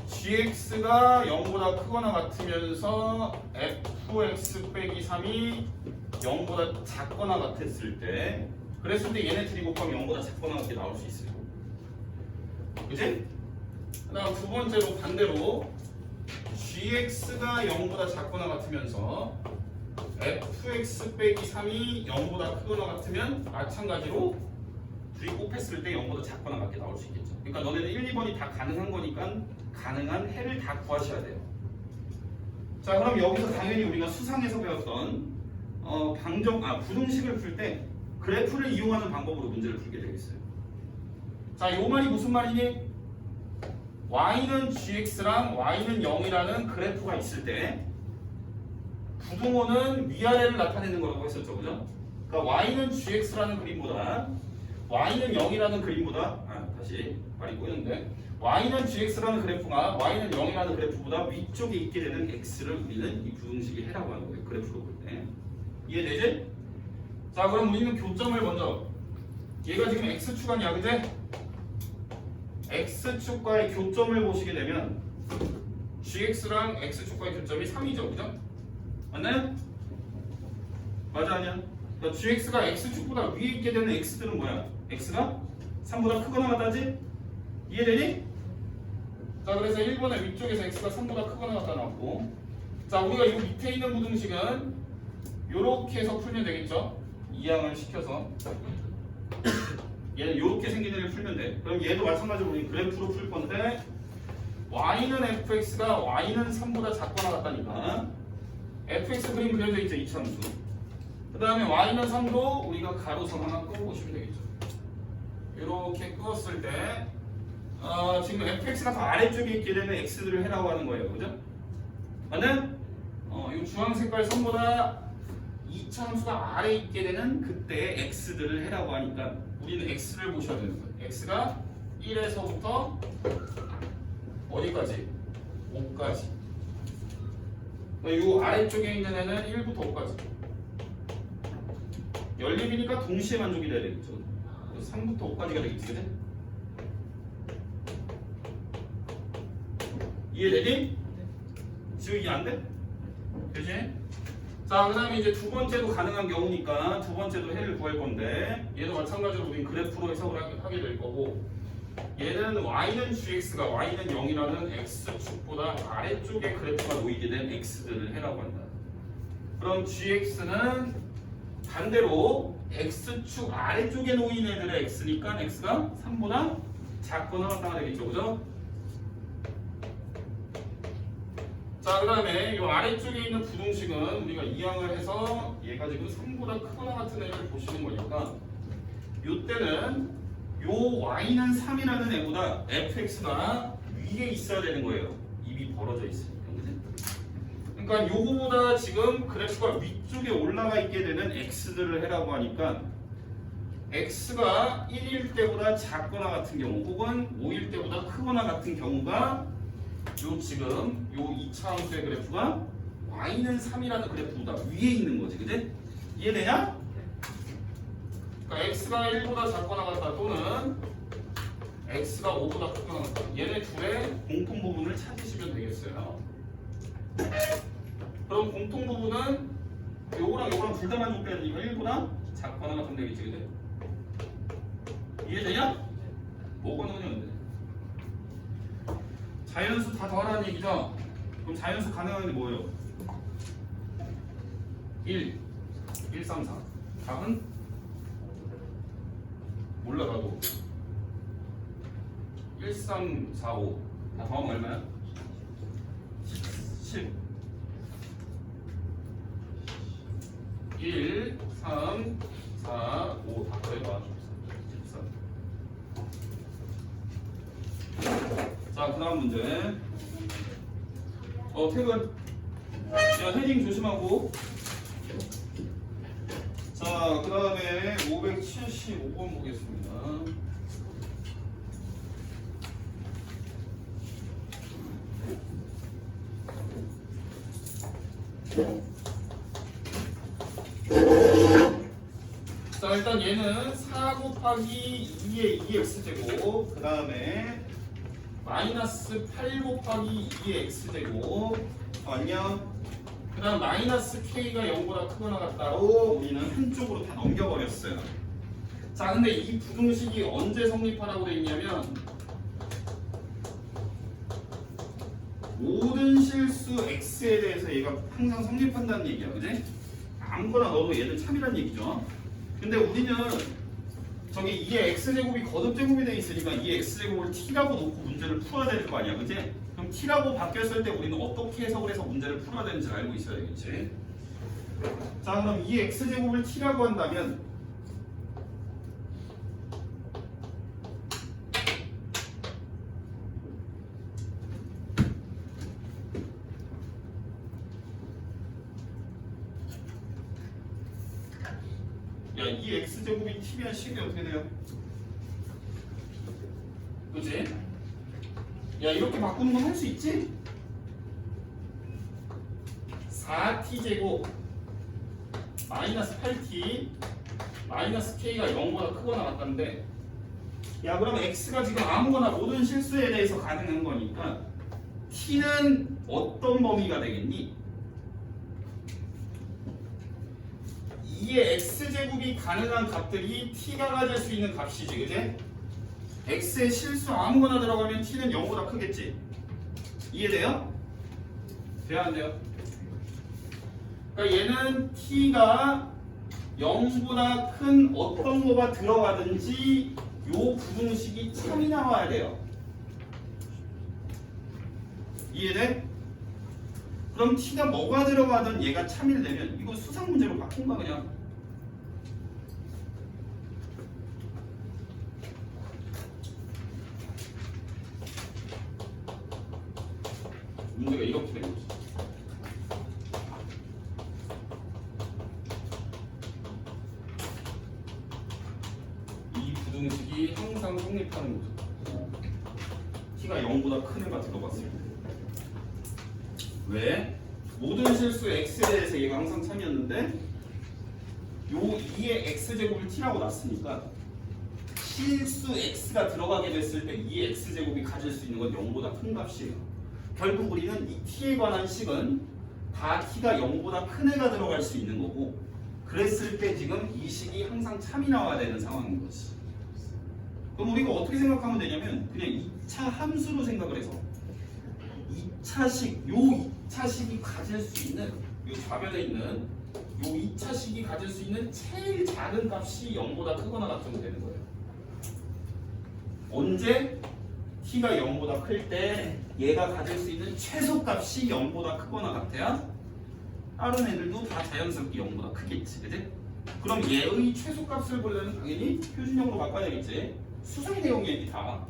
gx가 0보다 크거나 같으면서 fx 빼기 3이 0보다 작거나 같았을 때, 그랬을 때 얘네 둘이 곱하면 0보다 작거나 같게 나올 수 있어요. 그지? 그 다음 두 번째로 반대로 gx가 0보다 작거나 같으면서 fx 빼기 3이 0보다 크거나 같으면 마찬가지로 둘이 곱했을 때 0보다 작거나 같게 나올 수 있겠죠. 그러니까 너네는 1, 2번이 다 가능한 거니까 가능한 해를 다 구하셔야 돼요. 자, 그럼 여기서 당연히 우리가 수상에서 배웠던 부등식을 풀 때 그래프를 이용하는 방법으로 문제를 풀게 되겠어요. 자, 이 말이 무슨 말이니? y는 gx랑 y는 0이라는 그래프가 있을 때 부등호는 위아래를 나타내는 거라고 했었죠, 그죠? 그러니까 y는 gx라는 그림보다 y는 0이라는 그림보다 다시 말이 꼬이는데 y는 gx라는 그래프가 y는 0이라는 그래프보다 위쪽에 있게 되는 x를 우리는 이 부등식이 해라고 하는 거예요. 그래프로 볼 때. 이해되지? 자, 그럼 우리는 교점을 먼저 얘가 지금 x축 아니야, 그제? x축과의 교점을 보시게 되면 gx랑 x축과의 교점이 3이죠, 그죠? 맞나요? 맞아, 아니야? 그러니까 gx가 x축보다 위에 있게 되는 x들은 뭐야? x가 3보다 크거나 같다지? 이해되니? 자, 그래서 1번의 위쪽에서 x가 3보다 크거나 같다 나왔고, 자, 우리가 이 밑에 있는 부등식은 요렇게 해서 풀면 되겠죠? 이항을 시켜서 얘는 요렇게 생긴 애를 풀면 돼. 그럼 얘도 마찬가지로 우리 그래프로 풀 건데 y는 fx가 y는 3보다 작거나 같다니까 fx 그림 그려져 있죠, 이차함수. 그 다음에 y는 3도 우리가 가로선 하나 끄보시면 되겠죠. 이렇게 끄었을 때 지금 fx가 더 아래쪽에 있게 되는 x들을 해라고 하는 거예요, 그죠? 맞나요? 이 주황 색깔 선보다 이차함수가 아래에 있게 되는 그때 x들을 해라고 하니까 우리는 x를 보셔야 되는 거예요. x가 1에서부터 어디까지? 5까지. 이 아래쪽에 있는 애는 1부터 5까지. 연립이니까 동시에 만족이 돼야 되겠죠. 3부터 5까지가 되겠지, 그래? 이해되니? 지금 이해 안 돼? 되지? 자, 그 다음에 이제 두 번째도 가능한 경우니까 두 번째도 해를 구할 건데 얘도 마찬가지로 우린 그래프로 해석을 하게 될 거고 얘는 y는 gx가 y는 0이라는 x축보다 아래쪽에 그래프가 놓이게 된 x들을 해라고 한다. 그럼 gx는 반대로 x축 아래쪽에 놓인 애들의 x니까 x가 3보다 작거나 같다가 되겠죠, 그죠? 자, 그 다음에 이 아래쪽에 있는 부등식은 우리가 이항을 해서 얘가 지금 3보다 크거나 같은 애를 보시는 거니까 요때는 요 y는 3이라는 애보다 fx가 위에 있어야 되는 거예요. 입이 벌어져 있으니까, 그치? 그러니까 요거보다 지금 그래프가 위쪽에 올라가 있게 되는 x들을 해라고 하니까 x가 1일 때보다 작거나 같은 경우 혹은 5일 때보다 크거나 같은 경우가 요 지금 요 2차 함수의 그래프가 y는 3이라는 그래프보다 위에 있는 거지, 그치? 이해되냐? 그러니까 x가 1보다 작거나 같다 또는 x가 5보다 크거나 같다. 얘네 둘의 공통 부분을 찾으시면 되겠어요. 그럼 공통 부분은 요거랑 요거랑 둘 다 만족돼야 되니까 1보다 작거나 같으면 되겠지, 그치? 이해되냐? 뭐가 나오냐는데 자연수 다 더하라는 얘기죠? 그럼 자연수 가능한 게 뭐예요? 1, 1, 3, 4 답은? 몰라 나도 1, 3, 4, 5 다 더하면 얼마야? 10 1, 3, 4, 5 다 더해봐 13 자, 그 다음 문제 퇴근 자, 헤딩 조심하고 자, 그 다음에 575번 보겠습니다. 자, 일단 얘는 4 곱하기 2의 2x제곱 그 다음에 마이너스 8 곱하기 2의 x제곱 안녕. 그 다음 마이너스 k가 0보다 크거나 같다고 우리는 한쪽으로 다 넘겨버렸어요. 자, 근데 이 부등식이 언제 성립하라고 돼 있냐면 모든 실수 x에 대해서 얘가 항상 성립한다는 얘기야, 그지? 아무거나 넣어도 얘는 참이란 얘기죠. 근데 우리는 저기 이게 x제곱이 거듭제곱이 돼 있으니까 이 x제곱을 t라고 놓고 문제를 풀어야 되는 거 아니야, 그지? 그럼 t라고 바뀌었을 때 우리는 어떻게 해석을 해서 문제를 풀어야 되는지 알고 있어야겠지. 자, 그럼 이 x제곱을 t라고 한다면 야, 이 x제곱이 t면 식이 어떻게 돼요? 그치? 야, 이렇게 바꾸는 건 할 수 있지? 4t제곱 마이너스 8t 마이너스 k가 0보다 크거나 같다는데, 야, 그럼 x가 지금 아무거나 모든 실수에 대해서 가능한 거니까 t는 어떤 범위가 되겠니? 2의 x제곱이 가능한 값들이 t가 가질 수 있는 값이지, 그지? x의 실수 아무거나 들어가면 t는 0보다 크겠지? 이해돼요? 돼야 안 돼요? 그러니까 얘는 t가 0보다 큰 어떤 거가 들어가든지 요 부등식이 참이 나와야 돼요. 이해돼? 그럼 t가 뭐가 들어가든 얘가 참이 되면 이거 수상 문제로 바꾼 거야 그냥. 문제가 이렇게 된 거지. 이 부등식이 항상 성립하는 거죠. t가 0보다 큰 애가 들어갔을 때. 왜? 모든 실수 x에 대해서 얘가 항상 참이었는데 요 2의 x제곱을 t라고 놨으니까 실수 x가 들어가게 됐을 때 2의 x제곱이 가질 수 있는 건 0보다 큰 값이에요. 결국 우리는 이 t에 관한 식은 다 t가 0보다 큰 애가 들어갈 수 있는 거고, 그랬을 때 지금 이 식이 항상 참이 나와야 되는 상황인 거지. 그럼 우리가 어떻게 생각하면 되냐면 그냥 2차 함수로 생각을 해서 2차식, 요 2차식이 가질 수 있는, 요 좌변에 있는 요 2차식이 가질 수 있는 제일 작은 값이 0보다 크거나 같으면 되는 거예요. 언제? t가 0보다 클 때 얘가 가질 수 있는 최소값이 0보다 크거나 같아야 다른 애들도 다 자연스럽게 0보다 크겠지, 그지? 그럼 얘의 최소값을 보려면 당연히 표준형으로 바꿔야겠지. 수상 내용이야 다.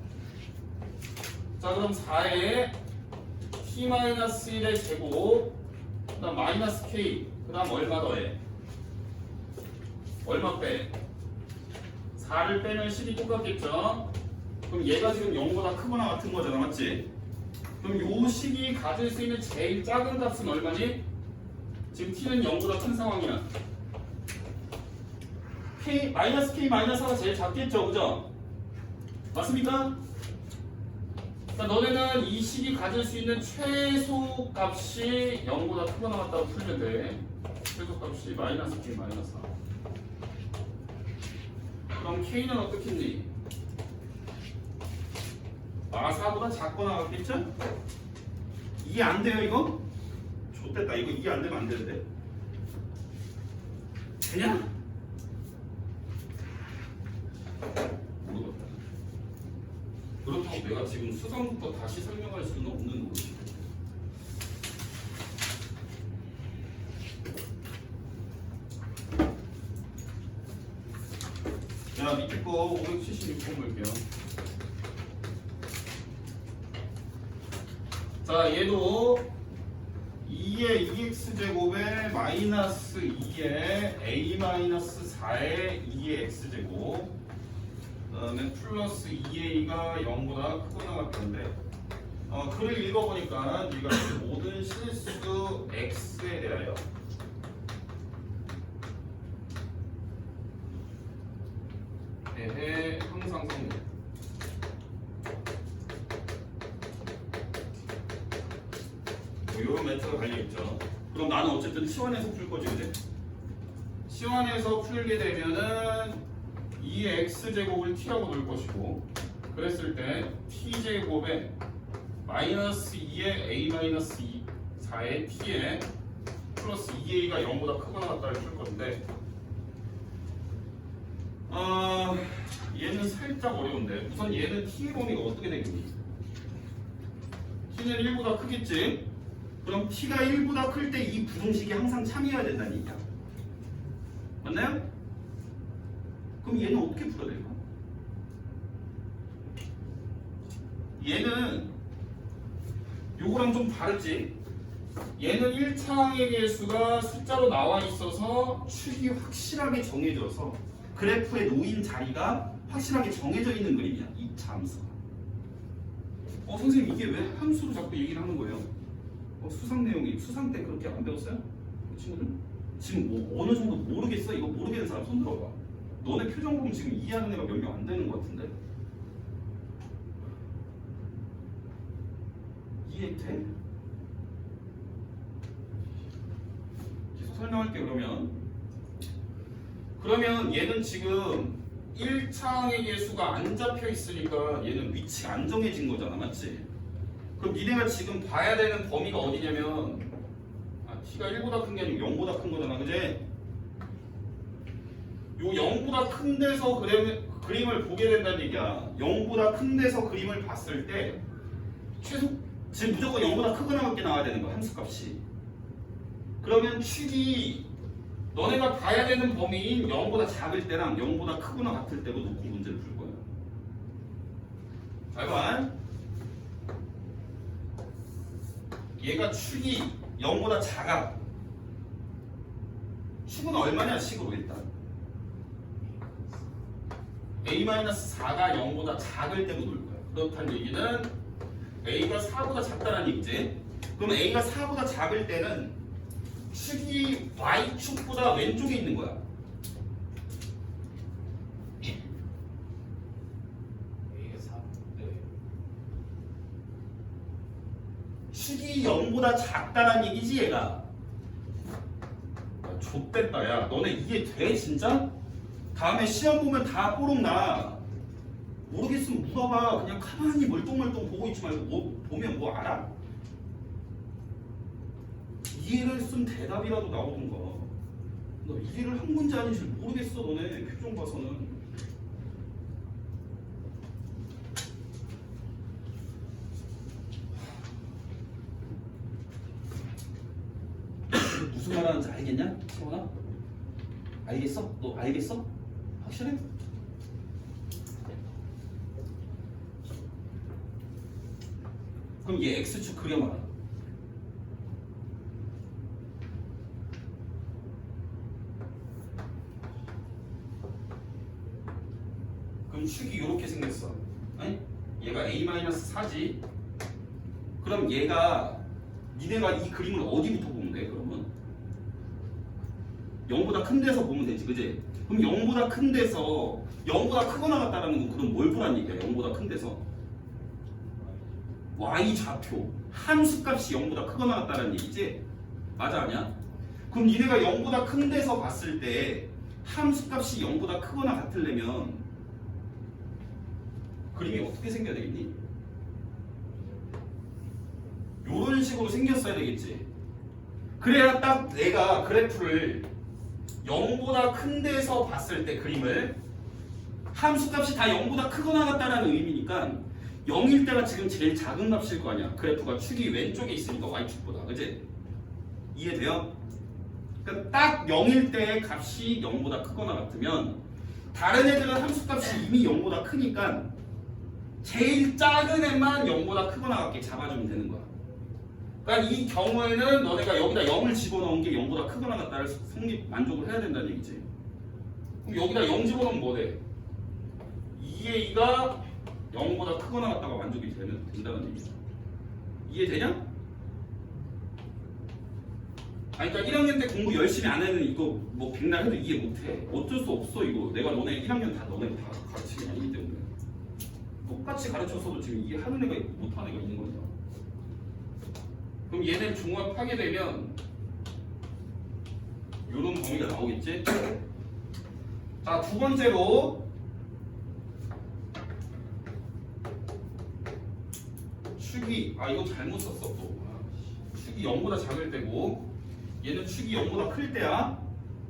자, 그럼 4에 t-1의 제곱, 그 다음 마이너스 k, 그 다음 얼마 더해? 얼마 빼? 4를 빼면 10이 똑같겠죠? 그럼 얘가 지금 0보다 크거나 같은 거잖아, 맞지? 그럼 요 식이 가질 수 있는 제일 작은 값은 얼마니? 지금 t는 0보다 큰 상황이야. k, 마이너스 k 마이너스 4가 제일 작겠죠, 그죠? 맞습니까? 그러니까 너네는 이 식이 가질 수 있는 최소 값이 0보다 크거나 같다고 풀면 돼. 최소 값이 마이너스 k 마이너스 4. 그럼 k는 어떻겠니? 4보다 작거나 같겠죠? 이해 안 돼요 이거? 좋됐다. 이거 이해 안 되면 안 되는데. 되냐? 모르겠다. 그렇다고 내가 지금 수상부터 다시 설명할 수는 없는 거지. 자, 밑에 거 576번 볼게요. 자, 얘도 2의 2x제곱에 마이너스 2의 a-4의 2의 x제곱, 그 다음에 플러스 2a가 0보다 크거나 같던데, 글을 읽어보니까 네가 모든 실수 x에 대하여 항상 성립. 이런 멘트가 달려있죠. 그럼 나는 어쨌든 시원해서 풀 거지, 그지? 시원해서 풀게 되면은 2의 x제곱을 t라고 놓을 것이고, 그랬을 때 t제곱에 마이너스 2의 a-4의 t에 플러스 2a가 0보다 크거나 같다를 풀 건데, 얘는 살짝 어려운데, 우선 얘는 t의 범위가 어떻게 되겠니? t는 1보다 크겠지? 그럼 t가 1보다 클 때 이 부등식이 항상 참이어야 된다는 얘기야. 맞나요? 그럼 얘는 어떻게 풀어야 될까? 얘는 요거랑 좀 다르지? 얘는 1차항의 개수가 숫자로 나와 있어서 축이 확실하게 정해져서 그래프에 놓인 자리가 확실하게 정해져 있는 그림이야. 2차 함수가. 선생님 이게 왜 함수로 자꾸 얘기를 하는 거예요? 수상 내용이 수상 때 그렇게 안 배웠어요? 그 친구들? 지금 뭐 어느 정도 모르겠어? 이거 모르겠는 사람 손 들어봐. 너네 표정 보면 지금 이해하는 애가 몇 명 안 되는 것 같은데? 이해돼? 계속 설명할게. 그러면 얘는 지금 1차항의 개수가 안 잡혀 있으니까 얘는 위치가 안 정해진 거잖아, 맞지? 그럼 니네가 지금 봐야 되는 범위가 어디냐면 t가 1보다 큰 게 아니고 0보다 큰 거잖아, 그지? 요 0보다 큰 데서 그림을 보게 된다는 얘기야. 0보다 큰 데서 그림을 봤을 때 최소 지금 무조건 0보다 크거나 같게 나와야 되는 거야, 함수값이. 그러면 축이 너네가 봐야 되는 범위인 0보다 작을 때랑 0보다 크거나 같을 때로 놓고 문제를 풀 거야. 잘 봐. 얘가 축이 0보다 작아. 축은 얼마냐, 식으로 일단. a-4가 0보다 작을 때로 놓을 거야. 그렇다는 얘기는 a가 4보다 작다는 얘기지. 그럼 a가 4보다 작을 때는 축이 y축보다 왼쪽에 있는 거야. A가 4. 네. 축이 0보다 작다는 얘기지 얘가. 야, 좆됐다. 야 너네 이해돼 진짜? 다음에 시험 보면 다 뽀록 나. 모르겠으면 물어봐. 그냥 가만히 멀뚱멀뚱 보고 있지 말고 보면 뭐 알아? 이해를 했으면 대답이라도 나오던가. 너 이해를 한 건지 아닌지 모르겠어. 너네 표정 봐서는. 무슨 말 하는지 알겠냐? 시원아? 알겠어? 너 알겠어? 확실해? 그럼 얘 X축 그려봐라. 그럼 축이 이렇게 생겼어. 아니? 얘가 A-4지. 그럼 얘가 니네가 이 그림을 어디부터 보면 돼? 그러면 0보다 큰 데서 보면 되지, 그지? 그럼 0보다 큰 데서 0보다 크거나 같다라는 건 그럼 뭘 보란 얘기야? 0보다 큰 데서 y 좌표 함수값이 0보다 크거나 같다는 얘기지? 맞아, 아니야? 그럼 니네가 0보다 큰 데서 봤을 때 함수값이 0보다 크거나 같으려면 그림이 어떻게 생겨야 되겠니? 요런 식으로 생겼어야 되겠지. 그래야 딱 내가 그래프를 0보다 큰 데서 봤을 때 그림을 함수값이 다 0보다 크거나 같다는 의미니까 0일 때가 지금 제일 작은 값일 거 아니야. 그래프가 축이 왼쪽에 있으니까 y축보다. 그치? 이해돼요? 그러니까 딱 0일 때의 값이 0보다 크거나 같으면 다른 애들은 함수값이 이미 0보다 크니까 제일 작은 애만 0보다 크거나 같게 잡아주면 되는 거야. 그러니까 이 경우에는 너네가 여기다 0을 집어넣은 게 0보다 크거나 같다를 만족을 해야 된다는 얘기지. 그럼 여기다 0 집어넣으면 뭐 돼? 2a가 0보다 크거나 같다가 만족이 된다는 얘기야. 이해되냐? 아니, 그러니까 1학년 때 공부 열심히 안 하는 이거 뭐 백날 해도 이해 못해. 어쩔 수 없어 이거. 내가 너네 1학년 너네 다 가르치는 게 아니기 때문에. 똑같이 가르쳤어도 지금 이해하는 애가 있고 못하는 애가 있는 거니까. 그럼 얘는 종합하게 되면 요런 범위가 나오겠지? 자, 두 번째로 축이 이거 잘못 썼어 또. 축이 0보다 작을 때고 얘는 축이 0보다 클 때야.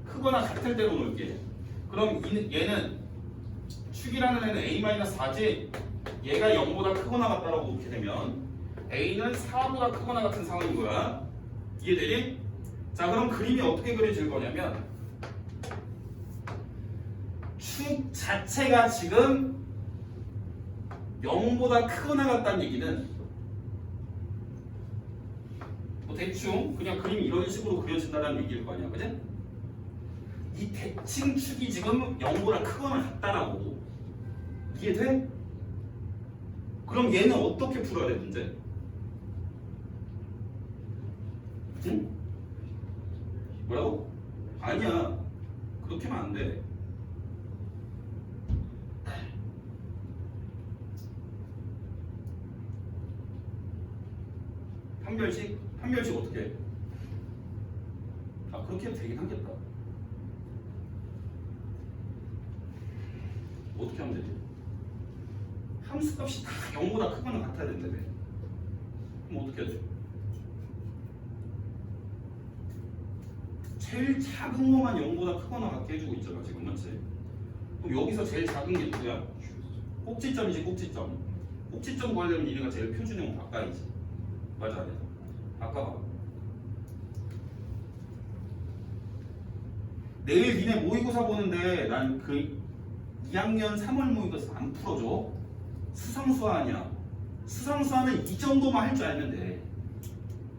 크거나 같을 때로 놓을게. 그럼 얘는 축이라는 애는 a-4지. 얘가 0보다 크거나 같다라고 놓게 되면 a는 4보다 크거나 같은 상황인 거야. 이해되니? 자, 그럼 그림이 어떻게 그려질 거냐면 축 자체가 지금 0보다 크거나 같다는 얘기는 뭐 대충 그냥 그림이 이런 식으로 그려진다는 얘기일 거 아니야, 그지? 이 대칭 축이 지금 0보다 크거나 같다라고. 이해돼? 그럼 얘는 어떻게 풀어야 돼, 문제? 응? 뭐라고? 아니야. 그렇게 하면 안 돼. 판별식? 판별식 어떻게 해? 아, 그렇게 해도 되긴 하겠다. 어떻게 하면 되지? 함수값이 다 0보다 크거나 같아야 된다며. 그럼 어떻게 하지? 제일 작은 것만 0보다 크거나 같게 해주고 있잖아 지금, 맞지? 그럼 여기서 제일 작은 게 누구야? 꼭지점이지, 꼭지점. 꼭지점 구하려면 니네가 제일 표준형 바꿔야지. 맞아, 아니야? 바꿔봐. 내일 니네 모의고사 보는데 난 그 2학년 3월 모의고사 안 풀어줘. 수상수화 아니야. 수상수화는 이 정도만 할 줄 알면 돼.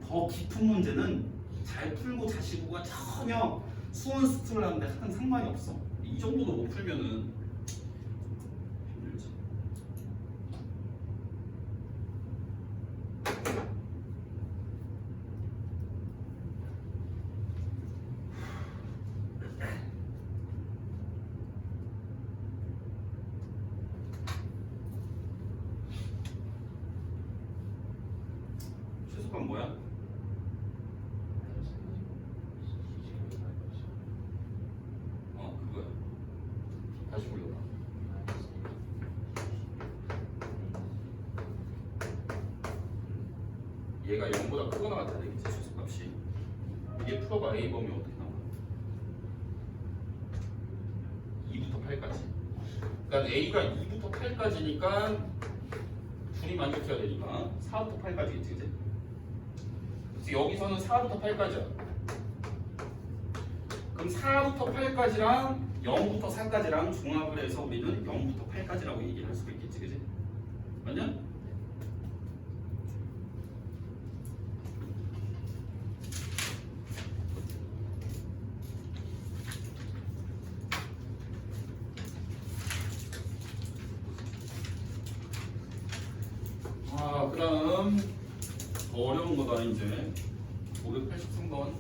더 깊은 문제는 잘 풀고 자시고가 전혀 수원 스트를 하는데 하는 상관이 없어. 이 정도도 못 풀면은 힘들지. 최소값 뭐야? 그거야. 다시 불러봐. 얘가 0보다 크거나 같아야 되겠지, 최소값이. 이게 풀어봐. A 범위 어떻게 나와? 2부터 8까지. 그러니까 A가 2부터 8까지니까 둘이 만족해야 되니까 4부터 8까지겠지, 그치? 그래서 여기서는 4부터 8까지야. 그럼 4부터 8까지랑 0부터 4까지랑 종합을 해서 우리는 0부터 8까지라고 얘기를 할 수가 있겠지, 그치? 맞냐? 그다음 더 어려운 거다 이제 583번.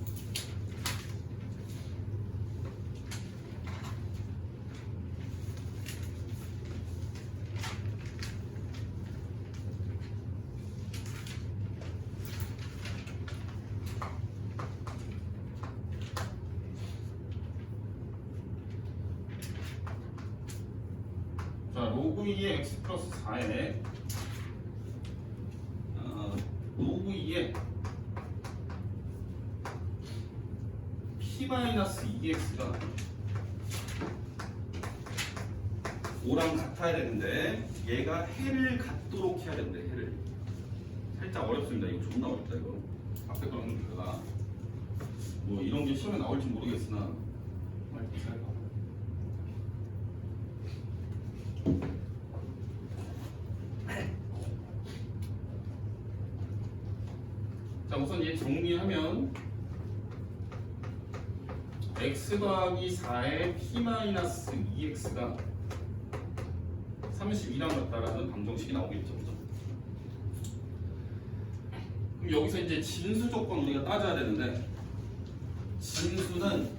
자, 로그 2의 x 플러스 4에 로그 2의 p-2x가 5랑 같아야 되는데 얘가 해를 갖도록 해야 되는데 해를 살짝 어렵습니다. 이거 존나 어렵다. 이거 앞에 거는 들어가 뭐 이런 게 시험에 나올지 모르겠으나 정말 잘 봐. 자, 우선 얘 정리하면 x 더하기 4의 p-2x가 32랑 같다라는 방정식이 나오겠죠, 그죠? 그럼 여기서 이제 진수 조건 우리가 따져야 되는데, 진수는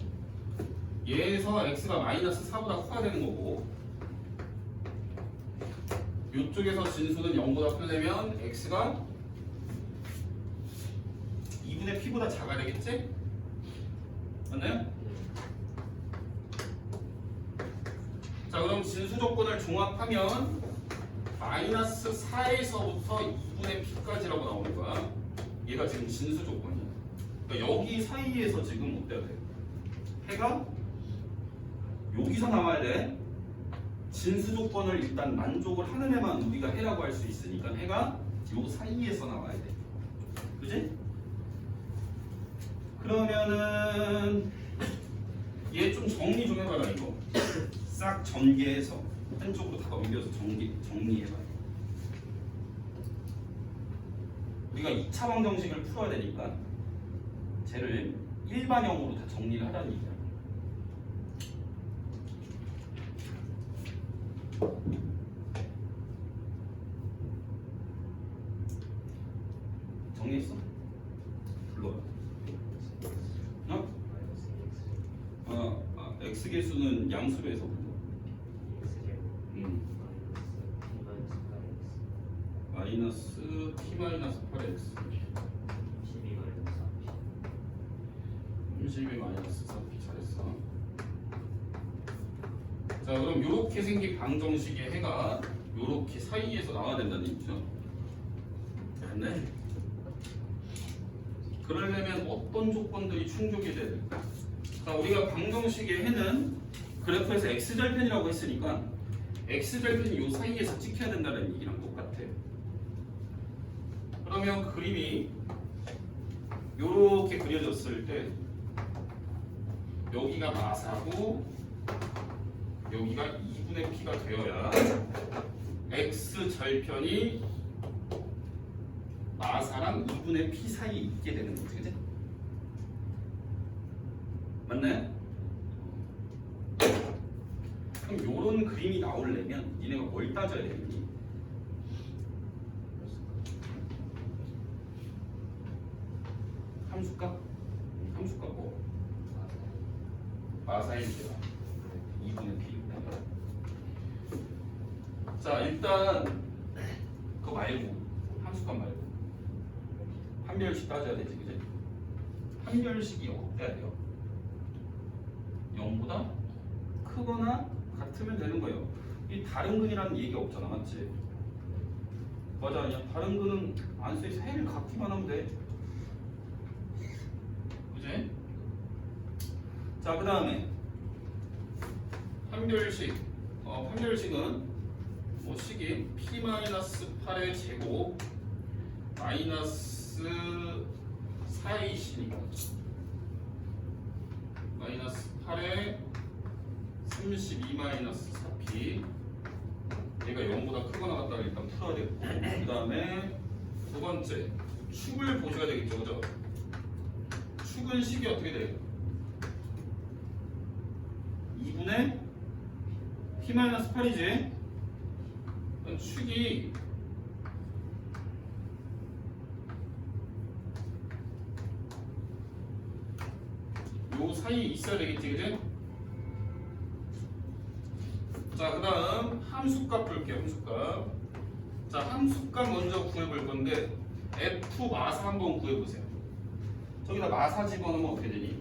얘에서 x가 마이너스 4보다 커야 되는 거고, 이쪽에서 진수는 0보다 크려면 x가 2분의 p보다 작아야 되겠지? 맞나요? 자, 그럼 진수 조건을 종합하면 마이너스 4에서부터 2분의 p까지라고 나오는 거야. 얘가 지금 진수 조건이야. 그러니까 여기 사이에서 지금 어때야 돼? 해가 여기서 나와야 돼. 진수 조건을 일단 만족을 하는 애만 우리가 해라고 할 수 있으니까 해가 요 사이에서 나와야 돼. 그지? 그러면은 얘 좀 정리 좀 해봐라. 이거 싹 전개해서 한쪽으로 다 넘겨서 정리해봐. 우리가 2차 방정식을 풀어야 되니까 쟤를 일반형으로 다 정리를 하라는 얘기야. 정리했어? 불러봐. 어? x계수는 양수로 해서 불러. 마이너스 t 마이너스 8x 32 마이너스 4p 잘했어. 자 그럼 이렇게 생긴 방정식의 해가 이렇게 사이에서 나와야 된다는 얘기죠. 네. 그러려면 어떤 조건들이 충족이 돼야 될까? 자 우리가 방정식의 해는 그래프에서 x절편이라고 했으니까 x절편이 이 사이에서 찍혀야 된다는 얘기랑 똑같아. 그러면 그림이 이렇게 그려졌을 때 여기가 마사고 여기가 2분의 p가 되어야 x절편이 마사랑 2분의 p 사이에 있게 되는 거지, 그치? 맞나요? 그럼 요런 그림이 나오려면 니네가 뭘 따져야 되니? 함수값? 함수값 뭐? 마사의 제가 2분의 p. 자 일단 그거 말고 함수값 말고 판별식 따져야 되지, 그치? 판별식이 어때야 돼요? 0보다 크거나 같으면 되는 거예요. 이 다른 근이라는 얘기 없잖아, 맞지? 맞아, 아니야? 다른 근은 안 써있어. 해를 갖기만 하면 돼. 그지? 자, 그 다음에 판별식. 판별식은 뭐 식이 p-8의 제곱 마이너스 4의 c니까 마이너스 8의 32 마이너스 4p 얘가 0보다 크거나 같다고 일단 풀어야 되고 그 다음에 두 번째 축을 보셔야 되겠죠, 그죠? 축은 식이 어떻게 돼요? 2분의 p 마이너스 8이지? 축이 요 사이에 있어야 되겠지, 그지? 자, 그 다음 함수값 볼게요, 함수값. 자, 함수값 먼저 구해볼 건데 f 마사 한번 구해보세요. 저기다 마사 집어넣으면 어떻게 되니?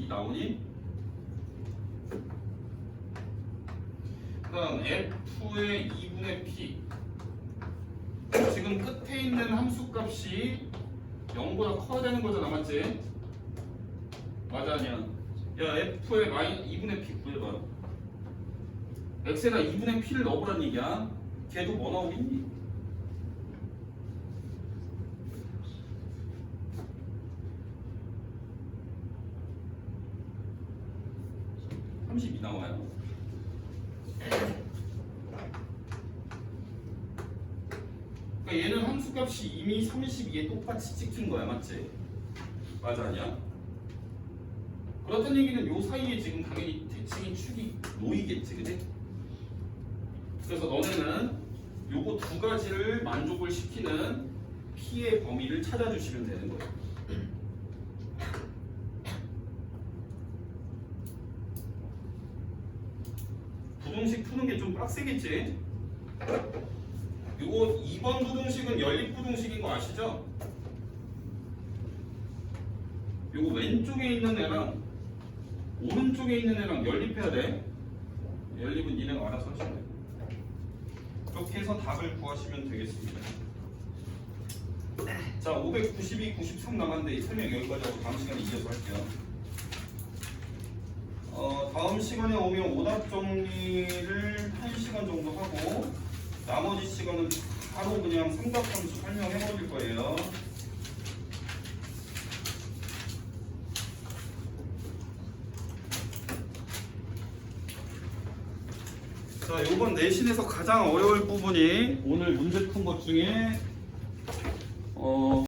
나오니? 그 다음 f의 2분의 p 지금 끝에 있는 함수값이 0보다 커야 되는 거잖아, 맞지? 맞아, 아니야? 야, f의 2분의 p 구해봐. x에다 2분의 p를 넣어보란 얘기야. 걔도 뭐 나오겠니? (32) 나와요. 그러니까 얘는 함수값이 이미 32에 똑같이 찍힌 거야, 맞지? 맞아, 아니야? 그렇다는 얘기는 요 사이에 지금 당연히 대칭인 축이 놓이겠지, 그지? 그래서 너네는 요거 두 가지를 만족을 시키는 P의 범위를 찾아주시면 되는 거예요. 부등식 푸는 게 좀 빡세겠지? 요거 2번 부등식은 연립부등식인 거 아시죠? 요거 왼쪽에 있는 애랑 오른쪽에 있는 애랑 연립해야 돼. 연립은 니네가 알아서 하시면 돼. 이렇게 해서 답을 구하시면 되겠습니다. 자, 592, 93 남았는데 설명 여기까지 하고 다음 시간에 이어서 할게요. 다음 시간에 오면 오답 정리를 1시간 정도 하고 나머지 시간은 바로 그냥 삼각함수 설명해 버릴 거예요. 자, 이번 내신에서 가장 어려울 부분이 오늘 문제 푼 것 중에